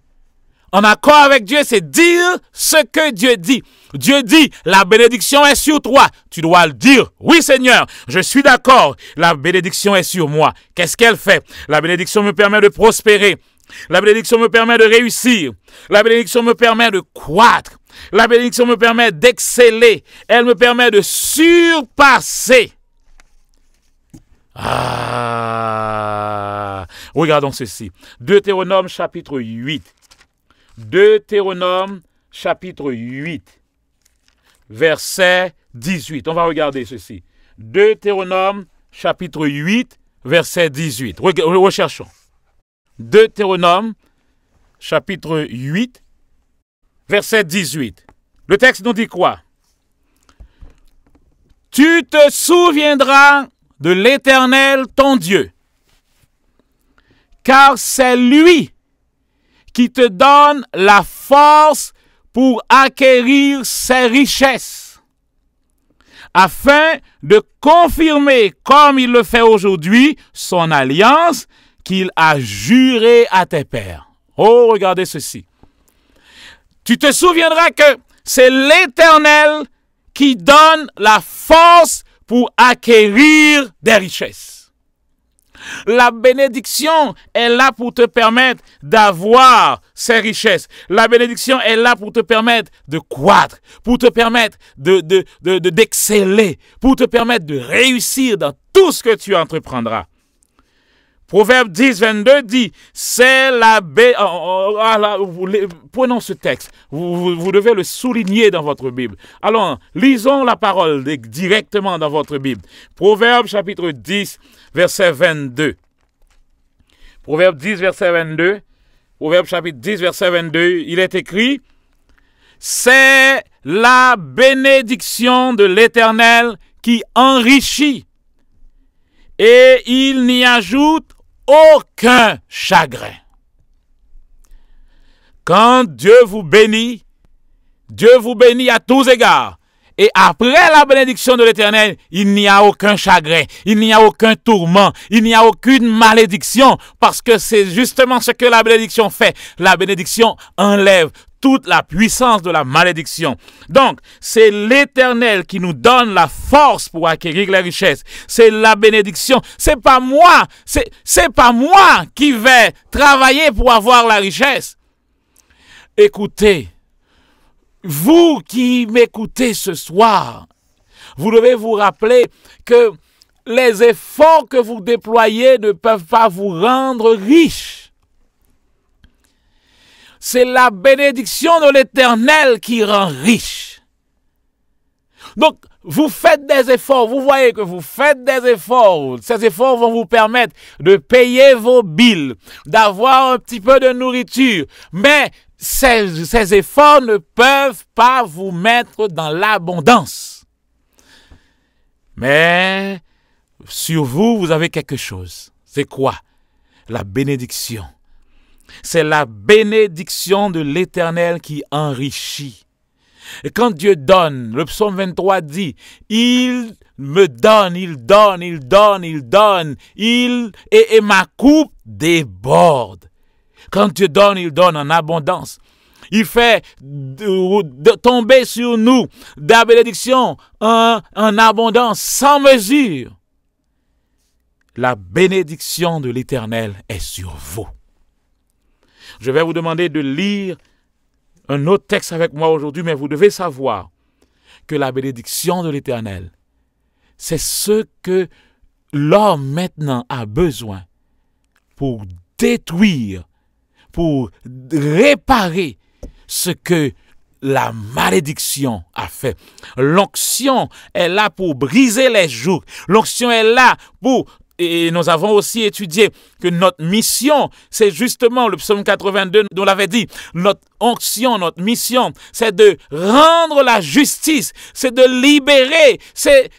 En accord avec Dieu, c'est dire ce que Dieu dit. Dieu dit, la bénédiction est sur toi. Tu dois le dire. Oui, Seigneur, je suis d'accord. La bénédiction est sur moi. Qu'est-ce qu'elle fait? La bénédiction me permet de prospérer. La bénédiction me permet de réussir. La bénédiction me permet de croître. La bénédiction me permet d'exceller. Elle me permet de surpasser. Regardons ceci. Deutéronome chapitre 8. Deutéronome chapitre 8. Verset 18. On va regarder ceci. Deutéronome chapitre 8, verset 18. Recherchons. Deutéronome chapitre 8, verset 18. Le texte nous dit quoi? Tu te souviendras de l'Éternel ton Dieu, car c'est lui qui te donne la force pour acquérir ses richesses, afin de confirmer, comme il le fait aujourd'hui, son alliance qu'il a jurée à tes pères. Oh, regardez ceci. Tu te souviendras que c'est l'Éternel qui donne la force pour acquérir des richesses. La bénédiction est là pour te permettre d'avoir ces richesses. La bénédiction est là pour te permettre de croître, pour te permettre d'exceller, pour te permettre de réussir dans tout ce que tu entreprendras. Proverbe 10, 22 dit, c'est la prenons ce texte, vous devez le souligner dans votre Bible. Alors, lisons la parole directement dans votre Bible. Proverbe chapitre 10, verset 22. Proverbe 10, verset 22. Proverbe chapitre 10, verset 22, il est écrit, c'est la bénédiction de l'Éternel qui enrichit et il n'y ajoute aucun chagrin. Quand Dieu vous bénit à tous égards. Et après la bénédiction de l'Éternel, il n'y a aucun chagrin, il n'y a aucun tourment, il n'y a aucune malédiction, parce que c'est justement ce que la bénédiction fait. La bénédiction enlève toute la puissance de la malédiction. Donc, c'est l'Éternel qui nous donne la force pour acquérir les richesses. C'est la bénédiction. C'est pas moi qui vais travailler pour avoir la richesse. Écoutez, vous qui m'écoutez ce soir, vous devez vous rappeler que les efforts que vous déployez ne peuvent pas vous rendre riche. C'est la bénédiction de l'Éternel qui rend riche. Donc, vous faites des efforts. Vous voyez que vous faites des efforts. Ces efforts vont vous permettre de payer vos billes, d'avoir un petit peu de nourriture. Mais ces efforts ne peuvent pas vous mettre dans l'abondance. Mais sur vous, vous avez quelque chose. C'est quoi? La bénédiction. C'est la bénédiction de l'Éternel qui enrichit. Et quand Dieu donne, le psaume 23 dit, il me donne, il donne, il donne, il donne, et ma coupe déborde. Quand Dieu donne, il donne en abondance. Il fait tomber sur nous de la bénédiction en abondance, sans mesure. La bénédiction de l'Éternel est sur vous. Je vais vous demander de lire un autre texte avec moi aujourd'hui, mais vous devez savoir que la bénédiction de l'Éternel, c'est ce que l'homme maintenant a besoin pour détruire, pour réparer ce que la malédiction a fait. L'onction est là pour briser les jougs. L'onction est là pour... Et nous avons aussi étudié que notre mission, c'est justement le psaume 82, nous l'avait dit, notre onction, notre mission, c'est de rendre la justice, c'est de libérer, c'est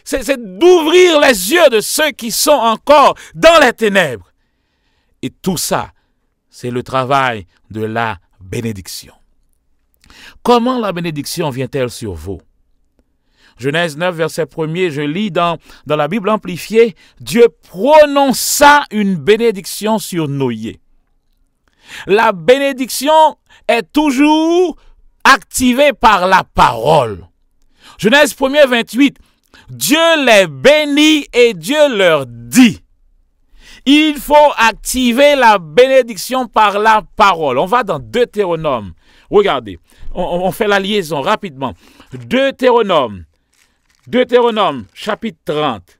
d'ouvrir les yeux de ceux qui sont encore dans les ténèbres. Et tout ça, c'est le travail de la bénédiction. Comment la bénédiction vient-elle sur vous? Genèse 9, verset 1er, je lis dans la Bible amplifiée, Dieu prononça une bénédiction sur Noé. La bénédiction est toujours activée par la parole. Genèse 1er, 28, Dieu les bénit et Dieu leur dit. Il faut activer la bénédiction par la parole. On va dans Deutéronome. Regardez, on fait la liaison rapidement. Deutéronome, chapitre 30.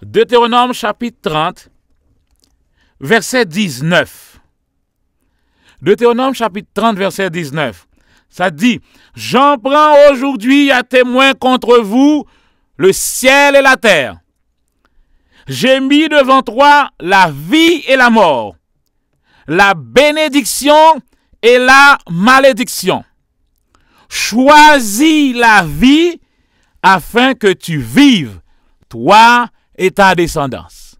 Deutéronome, chapitre 30, verset 19. Deutéronome, chapitre 30, verset 19. Ça dit, « J'en prends aujourd'hui à témoin contre vous le ciel et la terre. J'ai mis devant toi la vie et la mort, la bénédiction et la malédiction. Choisis la vie afin que tu vives, toi et ta descendance. »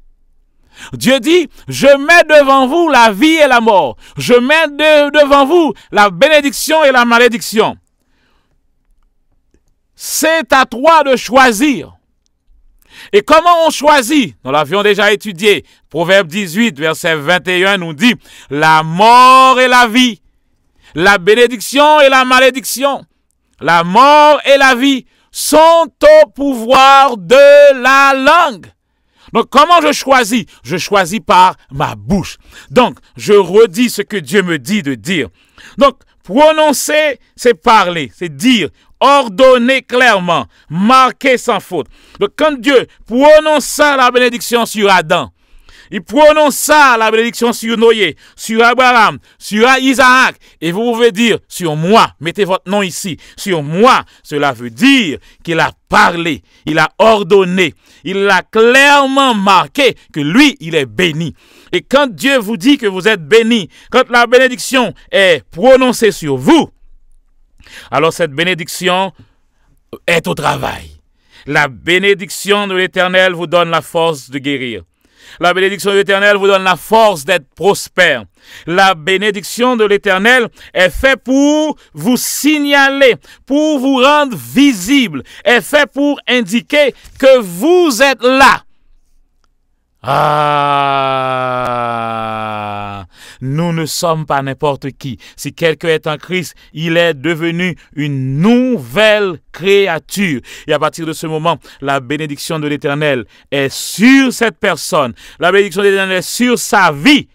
Dieu dit, je mets devant vous la vie et la mort. Je mets devant vous la bénédiction et la malédiction. C'est à toi de choisir. Et comment on choisit? Nous l'avions déjà étudié. Proverbe 18, verset 21 nous dit, la mort et la vie, la bénédiction et la malédiction, la mort et la vie sont au pouvoir de la langue. Donc, comment je choisis? Je choisis par ma bouche. Donc, je redis ce que Dieu me dit de dire. Donc, prononcer, c'est parler, c'est dire, ordonner clairement, marquer sans faute. Donc, quand Dieu prononça la bénédiction sur Adam, il prononça la bénédiction sur Noé, sur Abraham, sur Isaac. Et vous pouvez dire sur moi, mettez votre nom ici, sur moi. Cela veut dire qu'il a parlé, il a ordonné, il a clairement marqué que lui, il est béni. Et quand Dieu vous dit que vous êtes béni, quand la bénédiction est prononcée sur vous, alors cette bénédiction est au travail. La bénédiction de l'Éternel vous donne la force de guérir. La bénédiction de l'Éternel vous donne la force d'être prospère. La bénédiction de l'Éternel est faite pour vous signaler, pour vous rendre visible, est faite pour indiquer que vous êtes là. Nous ne sommes pas n'importe qui. Si quelqu'un est en Christ, il est devenu une nouvelle créature. Et à partir de ce moment, la bénédiction de l'Éternel est sur cette personne. La bénédiction de l'Éternel est sur sa vie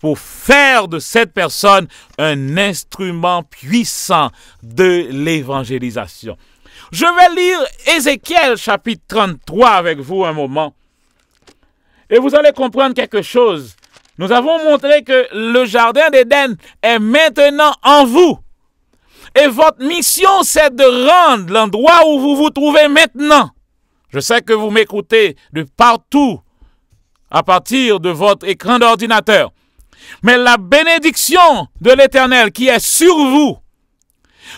pour faire de cette personne un instrument puissant de l'évangélisation. Je vais lire Ézéchiel chapitre 33 avec vous un moment. Et vous allez comprendre quelque chose. Nous avons montré que le jardin d'Éden est maintenant en vous. Et votre mission, c'est de rendre l'endroit où vous vous trouvez maintenant. Je sais que vous m'écoutez de partout, à partir de votre écran d'ordinateur. Mais la bénédiction de l'Éternel qui est sur vous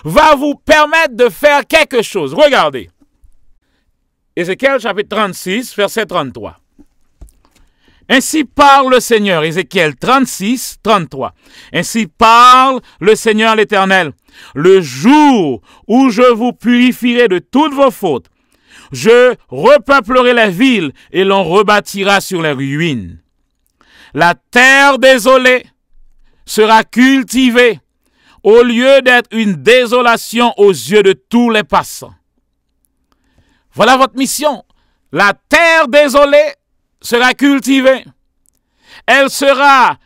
va vous permettre de faire quelque chose. Regardez. Ézéchiel chapitre 36, verset 33. Ainsi parle le Seigneur, Ézéchiel 36, 33. Ainsi parle le Seigneur l'Éternel. Le jour où je vous purifierai de toutes vos fautes, je repeuplerai les villes et l'on rebâtira sur les ruines. La terre désolée sera cultivée au lieu d'être une désolation aux yeux de tous les passants. Voilà votre mission. La terre désolée sera cultivée. Elle sera,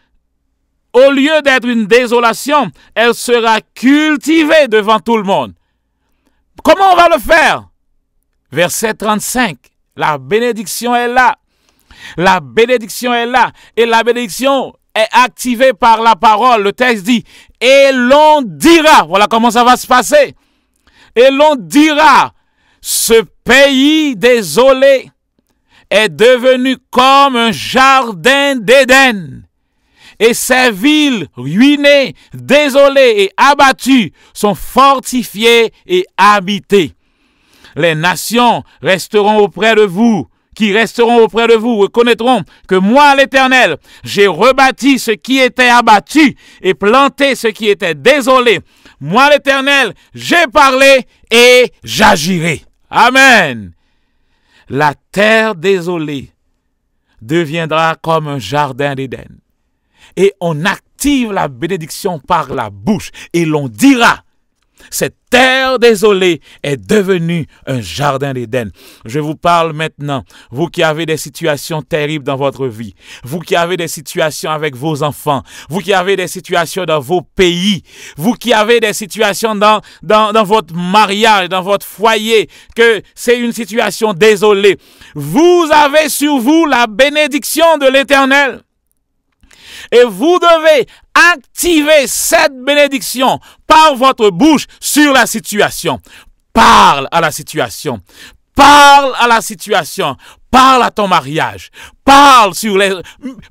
au lieu d'être une désolation, elle sera cultivée devant tout le monde. Comment on va le faire? Verset 35. La bénédiction est là. La bénédiction est là. Et la bénédiction est activée par la parole. Le texte dit, et l'on dira, voilà comment ça va se passer. Et l'on dira, ce pays désolé est devenu comme un jardin d'Éden. Et ces villes ruinées, désolées et abattues sont fortifiées et habitées. Les nations resteront auprès de vous, qui resteront auprès de vous, reconnaîtront que moi, l'Éternel, j'ai rebâti ce qui était abattu et planté ce qui était désolé. Moi, l'Éternel, j'ai parlé et j'agirai. Amen. La terre désolée deviendra comme un jardin d'Éden. Et on active la bénédiction par la bouche. Et l'on dira, cette terre désolée est devenue un jardin d'Éden. Je vous parle maintenant, vous qui avez des situations terribles dans votre vie, vous qui avez des situations avec vos enfants, vous qui avez des situations dans vos pays, vous qui avez des situations dans votre mariage, dans votre foyer, que c'est une situation désolée. Vous avez sur vous la bénédiction de l'Éternel. Et vous devez activer cette bénédiction par votre bouche sur la situation. Parle à la situation. Parle à la situation. Parle à ton mariage. Parle sur les...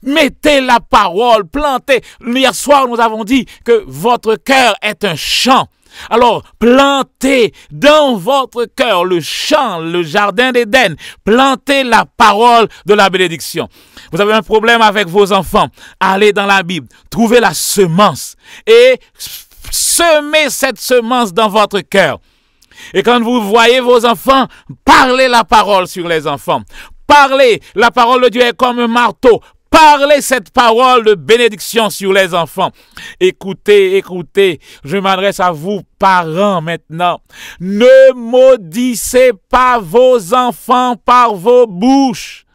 Mettez la parole, plantez. Hier soir, nous avons dit que votre cœur est un champ. Alors, plantez dans votre cœur le champ, le jardin d'Éden. Plantez la parole de la bénédiction. Vous avez un problème avec vos enfants, allez dans la Bible, trouvez la semence et semez cette semence dans votre cœur. Et quand vous voyez vos enfants, parlez la parole sur les enfants. Parlez, la parole de Dieu est comme un marteau. Parlez cette parole de bénédiction sur les enfants. Écoutez, écoutez, je m'adresse à vous, parents, maintenant. Ne maudissez pas vos enfants par vos bouches.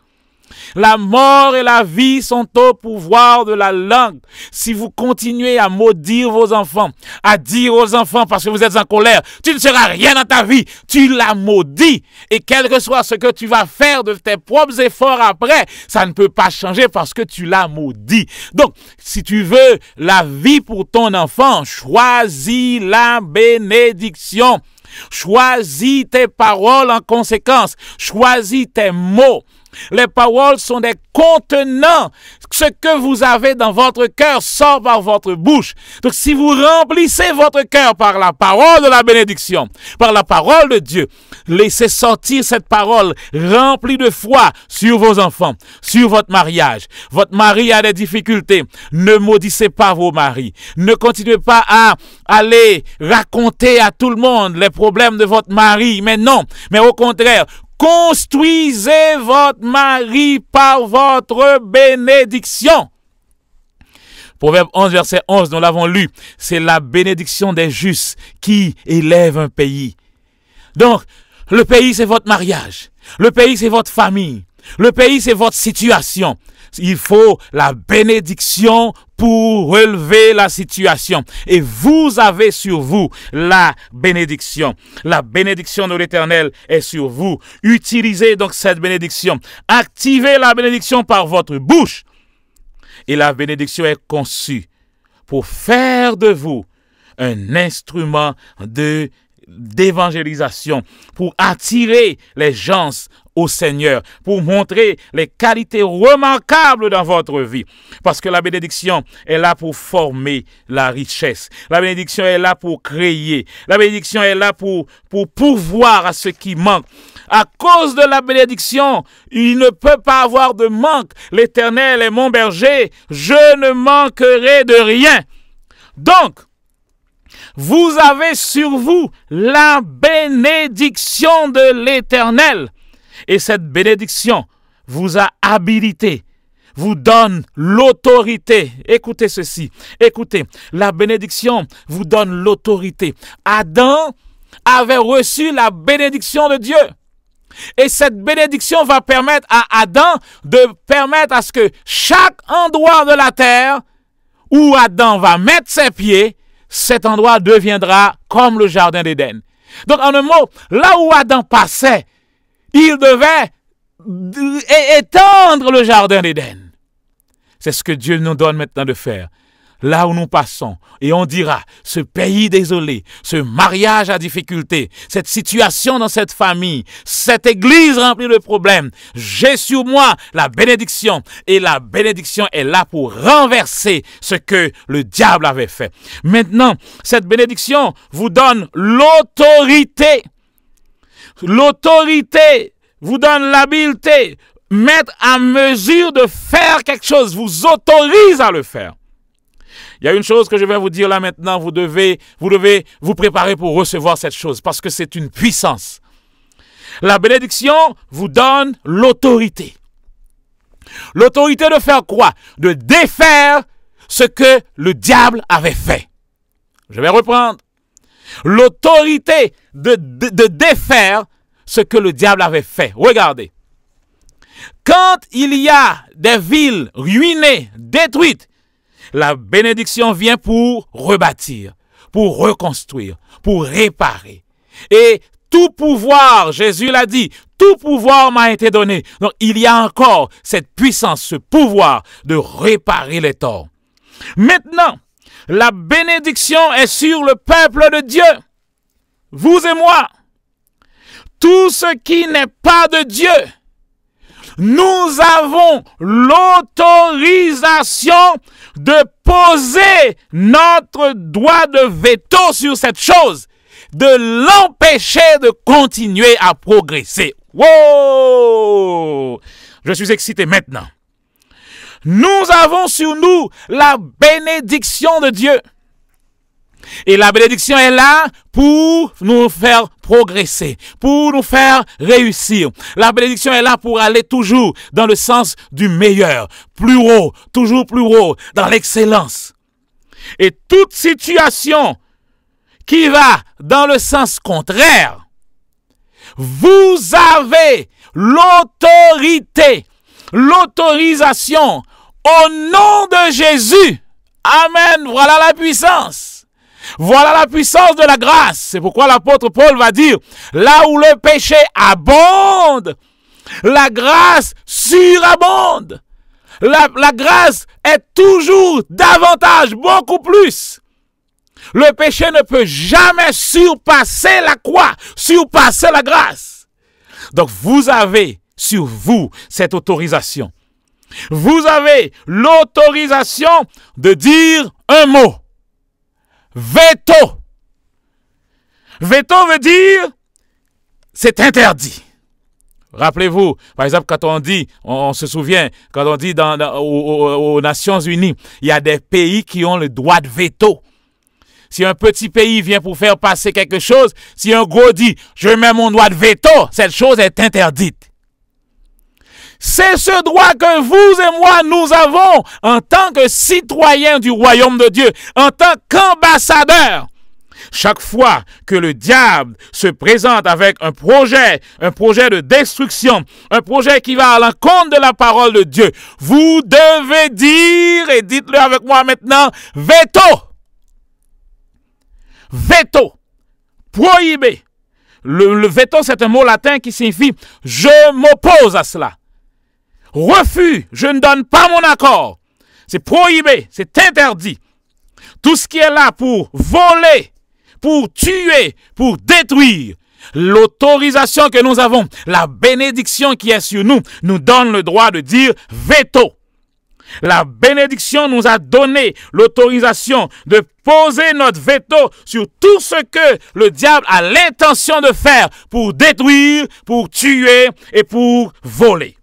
La mort et la vie sont au pouvoir de la langue. Si vous continuez à maudire vos enfants, à dire aux enfants parce que vous êtes en colère, tu ne seras rien dans ta vie, tu l'as maudit. Et quel que soit ce que tu vas faire de tes propres efforts après, ça ne peut pas changer parce que tu l'as maudit. Donc, si tu veux la vie pour ton enfant, choisis la bénédiction. Choisis tes paroles en conséquence. Choisis tes mots. Les paroles sont des contenants. Ce que vous avez dans votre cœur sort par votre bouche. Donc si vous remplissez votre cœur par la parole de la bénédiction, par la parole de Dieu, laissez sortir cette parole remplie de foi sur vos enfants, sur votre mariage. Votre mari a des difficultés. Ne maudissez pas vos maris. Ne continuez pas à aller raconter à tout le monde les problèmes de votre mari. Mais non, mais au contraire, construisez votre mari par votre bénédiction. Proverbe 11, verset 11, nous l'avons lu. C'est la bénédiction des justes qui élève un pays. Donc, le pays, c'est votre mariage. Le pays, c'est votre famille. Le pays, c'est votre situation. Il faut la bénédiction pour relever la situation. Et vous avez sur vous la bénédiction. La bénédiction de l'Éternel est sur vous. Utilisez donc cette bénédiction. Activez la bénédiction par votre bouche. Et la bénédiction est conçue pour faire de vous un instrument d'évangélisation, pour attirer les gens au Seigneur, pour montrer les qualités remarquables dans votre vie. Parce que la bénédiction est là pour former la richesse. La bénédiction est là pour créer. La bénédiction est là pour pourvoir à ce qui manque. À cause de la bénédiction, il ne peut pas avoir de manque. L'Éternel est mon berger, je ne manquerai de rien. Donc, vous avez sur vous la bénédiction de l'Éternel. Et cette bénédiction vous a habilité, vous donne l'autorité. Écoutez ceci, écoutez, la bénédiction vous donne l'autorité. Adam avait reçu la bénédiction de Dieu. Et cette bénédiction va permettre à Adam de permettre à ce que chaque endroit de la terre où Adam va mettre ses pieds, cet endroit deviendra comme le jardin d'Éden. Donc en un mot, là où Adam passait, il devait étendre le jardin d'Éden. C'est ce que Dieu nous donne maintenant de faire. Là où nous passons, et on dira, ce pays désolé, ce mariage à difficulté, cette situation dans cette famille, cette église remplie de problèmes, j'ai sur moi la bénédiction, et la bénédiction est là pour renverser ce que le diable avait fait. Maintenant, cette bénédiction vous donne l'autorité. L'autorité vous donne l'habileté, mettre à mesure de faire quelque chose, vous autorise à le faire. Il y a une chose que je vais vous dire là maintenant, vous devez vous préparer pour recevoir cette chose, parce que c'est une puissance. La bénédiction vous donne l'autorité. L'autorité de faire quoi? De défaire ce que le diable avait fait. Je vais reprendre. L'autorité de défaire ce que le diable avait fait. Regardez. Quand il y a des villes ruinées, détruites, la bénédiction vient pour rebâtir, pour reconstruire, pour réparer. Et tout pouvoir, Jésus l'a dit, tout pouvoir m'a été donné. Donc il y a encore cette puissance, ce pouvoir de réparer les torts. Maintenant, la bénédiction est sur le peuple de Dieu. Vous et moi. Tout ce qui n'est pas de Dieu. Nous avons l'autorisation de poser notre doigt de veto sur cette chose, de l'empêcher de continuer à progresser. Wow! Je suis excité maintenant. Nous avons sur nous la bénédiction de Dieu. Et la bénédiction est là pour nous faire progresser, pour nous faire réussir. La bénédiction est là pour aller toujours dans le sens du meilleur, plus haut, toujours plus haut, dans l'excellence. Et toute situation qui va dans le sens contraire, vous avez l'autorité, l'autorisation au nom de Jésus. Amen. Voilà la puissance. Voilà la puissance de la grâce. C'est pourquoi l'apôtre Paul va dire, là où le péché abonde, la grâce surabonde. La grâce est toujours davantage, beaucoup plus. Le péché ne peut jamais surpasser la croix, surpasser la grâce. Donc vous avez sur vous cette autorisation. Vous avez l'autorisation de dire un mot. Veto. Veto veut dire c'est interdit. Rappelez-vous, par exemple, quand on dit, on se souvient, quand on dit aux Nations Unies, il y a des pays qui ont le droit de veto. Si un petit pays vient pour faire passer quelque chose, si un gros dit, je mets mon droit de veto, cette chose est interdite. C'est ce droit que vous et moi, nous avons en tant que citoyens du royaume de Dieu, en tant qu'ambassadeurs. Chaque fois que le diable se présente avec un projet de destruction, un projet qui va à l'encontre de la parole de Dieu, vous devez dire, et dites-le avec moi maintenant, veto. Veto. Prohiber. Le veto, c'est un mot latin qui signifie « je m'oppose à cela ». Refus, je ne donne pas mon accord. C'est prohibé, c'est interdit. Tout ce qui est là pour voler, pour tuer, pour détruire, l'autorisation que nous avons, la bénédiction qui est sur nous, nous donne le droit de dire veto. La bénédiction nous a donné l'autorisation de poser notre veto sur tout ce que le diable a l'intention de faire pour détruire, pour tuer et pour voler.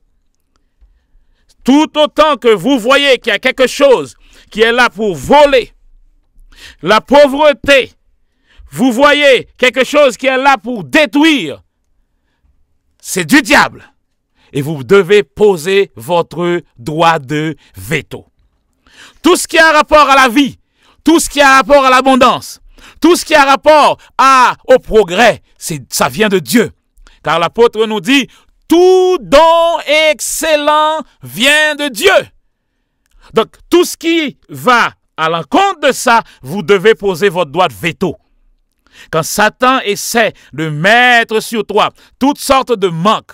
Tout autant que vous voyez qu'il y a quelque chose qui est là pour voler, la pauvreté, vous voyez quelque chose qui est là pour détruire, c'est du diable. Et vous devez poser votre droit de veto. Tout ce qui a rapport à la vie, tout ce qui a rapport à l'abondance, tout ce qui a rapport au progrès, ça vient de Dieu. Car l'apôtre nous dit, tout don excellent vient de Dieu. Donc, tout ce qui va à l'encontre de ça, vous devez poser votre droit de veto. Quand Satan essaie de mettre sur toi toutes sortes de manques,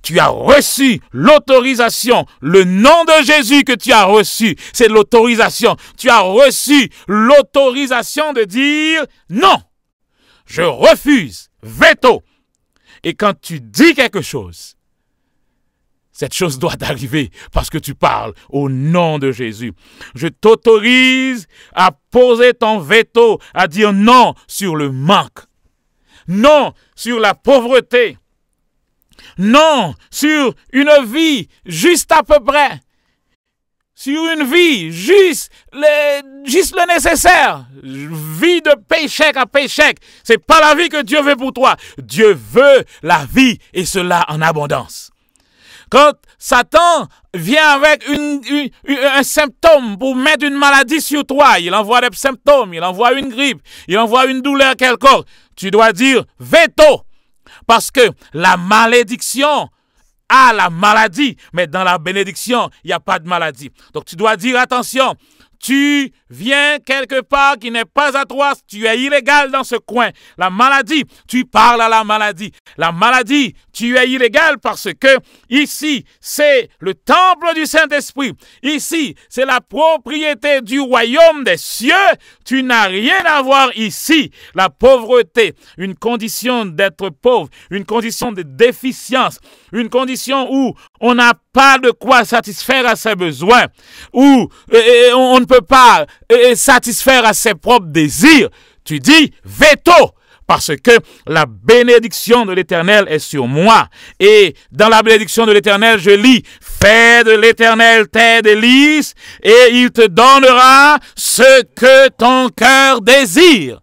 tu as reçu l'autorisation, le nom de Jésus que tu as reçu, c'est l'autorisation. Tu as reçu l'autorisation de dire non, je refuse, veto. Et quand tu dis quelque chose, cette chose doit arriver parce que tu parles au nom de Jésus. Je t'autorise à poser ton veto, à dire non sur le manque, non sur la pauvreté, non sur une vie juste à peu près, sur une vie juste le nécessaire, vie de paycheck à paycheck. C'est pas la vie que Dieu veut pour toi. Dieu veut la vie et cela en abondance. Quand Satan vient avec un symptôme pour mettre une maladie sur toi, il envoie des symptômes, il envoie une grippe, il envoie une douleur quelconque, tu dois dire veto. Parce que la malédiction a la maladie, mais dans la bénédiction, il n'y a pas de maladie. Donc tu dois dire attention, tu viens quelque part qui n'est pas à toi, tu es illégal dans ce coin. La maladie, tu parles à la maladie. La maladie, tu es illégal parce que ici, c'est le temple du Saint-Esprit. Ici, c'est la propriété du royaume des cieux. Tu n'as rien à voir ici. La pauvreté, une condition d'être pauvre, une condition de déficience, une condition où on n'a pas de quoi satisfaire à ses besoins, où on ne peut pas satisfaire à ses propres désirs. Tu dis veto, parce que la bénédiction de l'Éternel est sur moi. Et dans la bénédiction de l'Éternel, je lis, fais de l'Éternel tes délices et il te donnera ce que ton cœur désire.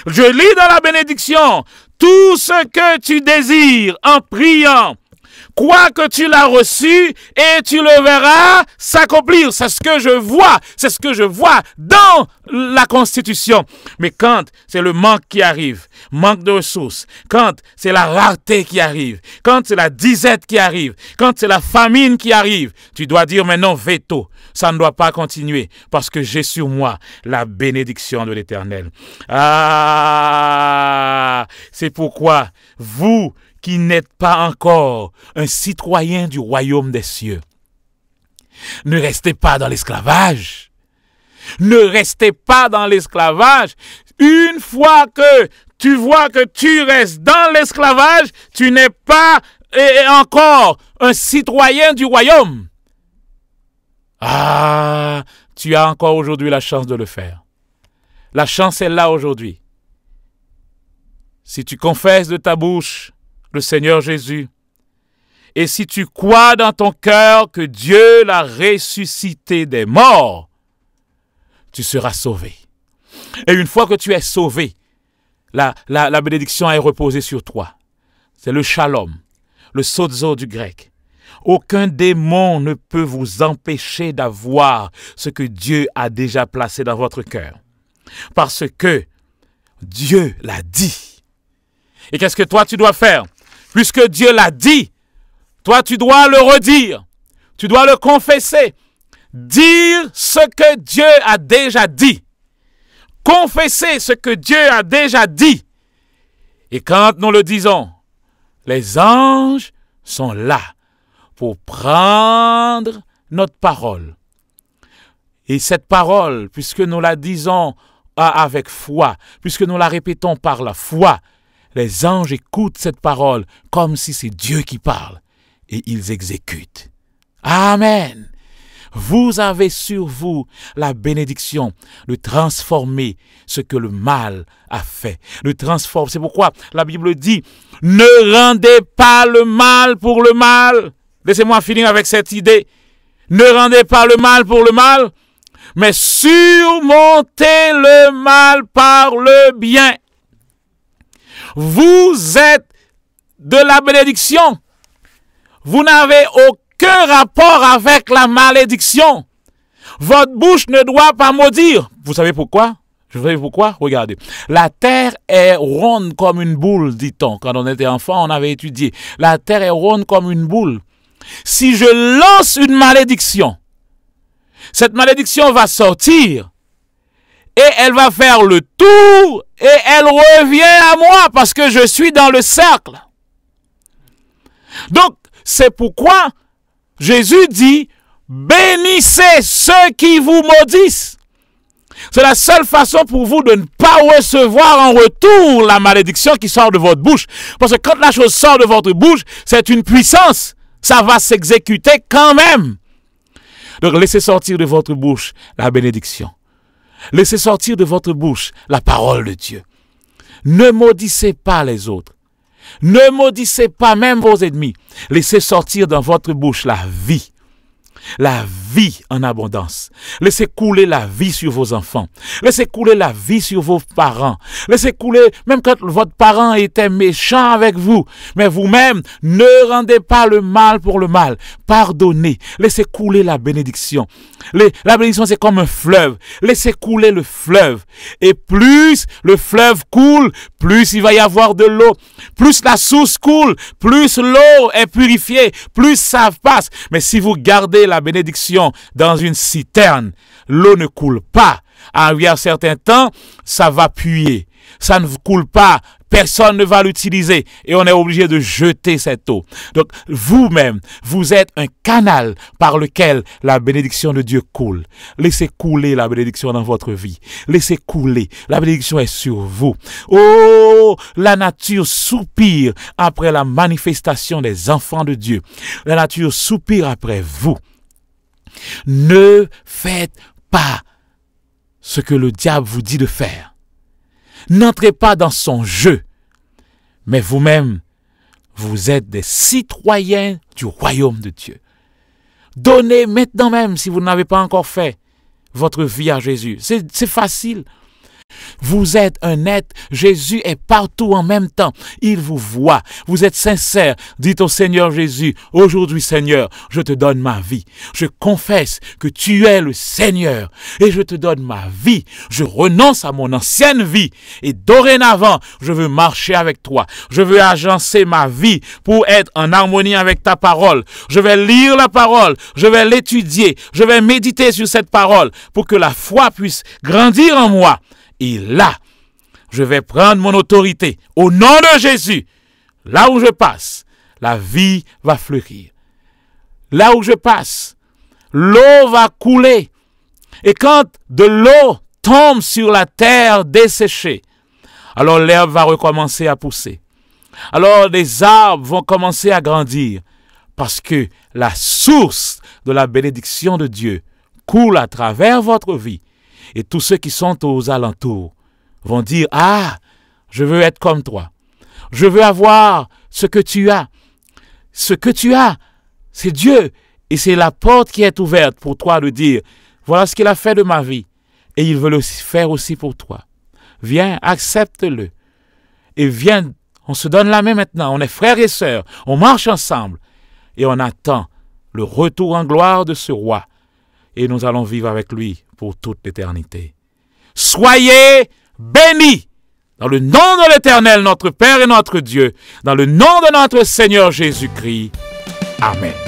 Je lis dans la bénédiction, tout ce que tu désires en priant, crois que tu l'as reçu et tu le verras s'accomplir. C'est ce que je vois. C'est ce que je vois dans la Constitution. Mais quand c'est le manque qui arrive, manque de ressources, quand c'est la rareté qui arrive, quand c'est la disette qui arrive, quand c'est la famine qui arrive, tu dois dire maintenant veto. Ça ne doit pas continuer parce que j'ai sur moi la bénédiction de l'Éternel. Ah, c'est pourquoi vous qui n'êtes pas encore un citoyen du royaume des cieux, ne restez pas dans l'esclavage. Ne restez pas dans l'esclavage. Une fois que tu vois que tu restes dans l'esclavage, tu n'es pas encore un citoyen du royaume. Ah, tu as encore aujourd'hui la chance de le faire. La chance est là aujourd'hui. Si tu confesses de ta bouche le Seigneur Jésus, et si tu crois dans ton cœur que Dieu l'a ressuscité des morts, tu seras sauvé. Et une fois que tu es sauvé, la bénédiction est reposée sur toi. C'est le shalom, le sozo du grec. Aucun démon ne peut vous empêcher d'avoir ce que Dieu a déjà placé dans votre cœur. Parce que Dieu l'a dit. Et qu'est-ce que toi tu dois faire? Puisque Dieu l'a dit, toi tu dois le redire. Tu dois le confesser. Dire ce que Dieu a déjà dit. Confesser ce que Dieu a déjà dit. Et quand nous le disons, les anges sont là pour prendre notre parole. Et cette parole, puisque nous la disons avec foi, puisque nous la répétons par la foi, les anges écoutent cette parole comme si c'est Dieu qui parle et ils exécutent. Amen. Vous avez sur vous la bénédiction de transformer ce que le mal a fait. Le transforme. C'est pourquoi la Bible dit, ne rendez pas le mal pour le mal. Laissez-moi finir avec cette idée. Ne rendez pas le mal pour le mal, mais surmontez le mal par le bien. Vous êtes de la bénédiction. Vous n'avez aucun rapport avec la malédiction. Votre bouche ne doit pas maudire. Vous savez pourquoi? Je vous savez pourquoi? Regardez. La terre est ronde comme une boule, dit-on. Quand on était enfant, on avait étudié. La terre est ronde comme une boule. Si je lance une malédiction, cette malédiction va sortir et elle va faire le tour et elle revient à moi parce que je suis dans le cercle. Donc, c'est pourquoi Jésus dit, bénissez ceux qui vous maudissent. C'est la seule façon pour vous de ne pas recevoir en retour la malédiction qui sort de votre bouche. Parce que quand la chose sort de votre bouche, c'est une puissance. Ça va s'exécuter quand même. Donc laissez sortir de votre bouche la bénédiction. Laissez sortir de votre bouche la parole de Dieu. Ne maudissez pas les autres. Ne maudissez pas même vos ennemis. Laissez sortir dans votre bouche la vie. La vie en abondance. Laissez couler la vie sur vos enfants. Laissez couler la vie sur vos parents. Laissez couler, même quand votre parent était méchant avec vous, mais vous-même, ne rendez pas le mal pour le mal. Pardonnez. Laissez couler la bénédiction. La bénédiction, c'est comme un fleuve. Laissez couler le fleuve. Et plus le fleuve coule, plus il va y avoir de l'eau. Plus la source coule, plus l'eau est purifiée, plus ça passe. Mais si vous gardez la bénédiction dans une citerne, l'eau ne coule pas. À un certain temps, ça va puer. Ça ne coule pas. Personne ne va l'utiliser. Et on est obligé de jeter cette eau. Donc, vous-même, vous êtes un canal par lequel la bénédiction de Dieu coule. Laissez couler la bénédiction dans votre vie. Laissez couler. La bénédiction est sur vous. Oh, la nature soupire après la manifestation des enfants de Dieu. La nature soupire après vous. Ne faites pas ce que le diable vous dit de faire. N'entrez pas dans son jeu, mais vous-même, vous êtes des citoyens du royaume de Dieu. Donnez maintenant même, si vous n'avez pas encore fait, votre vie à Jésus. C'est facile. Vous êtes un être, Jésus est partout en même temps. Il vous voit. Vous êtes sincère. Dites au Seigneur Jésus, aujourd'hui Seigneur, je te donne ma vie. Je confesse que tu es le Seigneur et je te donne ma vie. Je renonce à mon ancienne vie et dorénavant, je veux marcher avec toi. Je veux agencer ma vie pour être en harmonie avec ta parole. Je vais lire la parole, je vais l'étudier, je vais méditer sur cette parole pour que la foi puisse grandir en moi. Et là, je vais prendre mon autorité au nom de Jésus. Là où je passe, la vie va fleurir. Là où je passe, l'eau va couler. Et quand de l'eau tombe sur la terre desséchée, alors l'herbe va recommencer à pousser. Alors les arbres vont commencer à grandir parce que la source de la bénédiction de Dieu coule à travers votre vie. Et tous ceux qui sont aux alentours vont dire, ah, je veux être comme toi. Je veux avoir ce que tu as. Ce que tu as, c'est Dieu. Et c'est la porte qui est ouverte pour toi de dire, voilà ce qu'il a fait de ma vie. Et il veut le faire aussi pour toi. Viens, accepte-le. Et viens, on se donne la main maintenant. On est frères et sœurs. On marche ensemble. Et on attend le retour en gloire de ce roi. Et nous allons vivre avec lui pour toute l'éternité. Soyez bénis dans le nom de l'Éternel, notre Père et notre Dieu, dans le nom de notre Seigneur Jésus-Christ. Amen.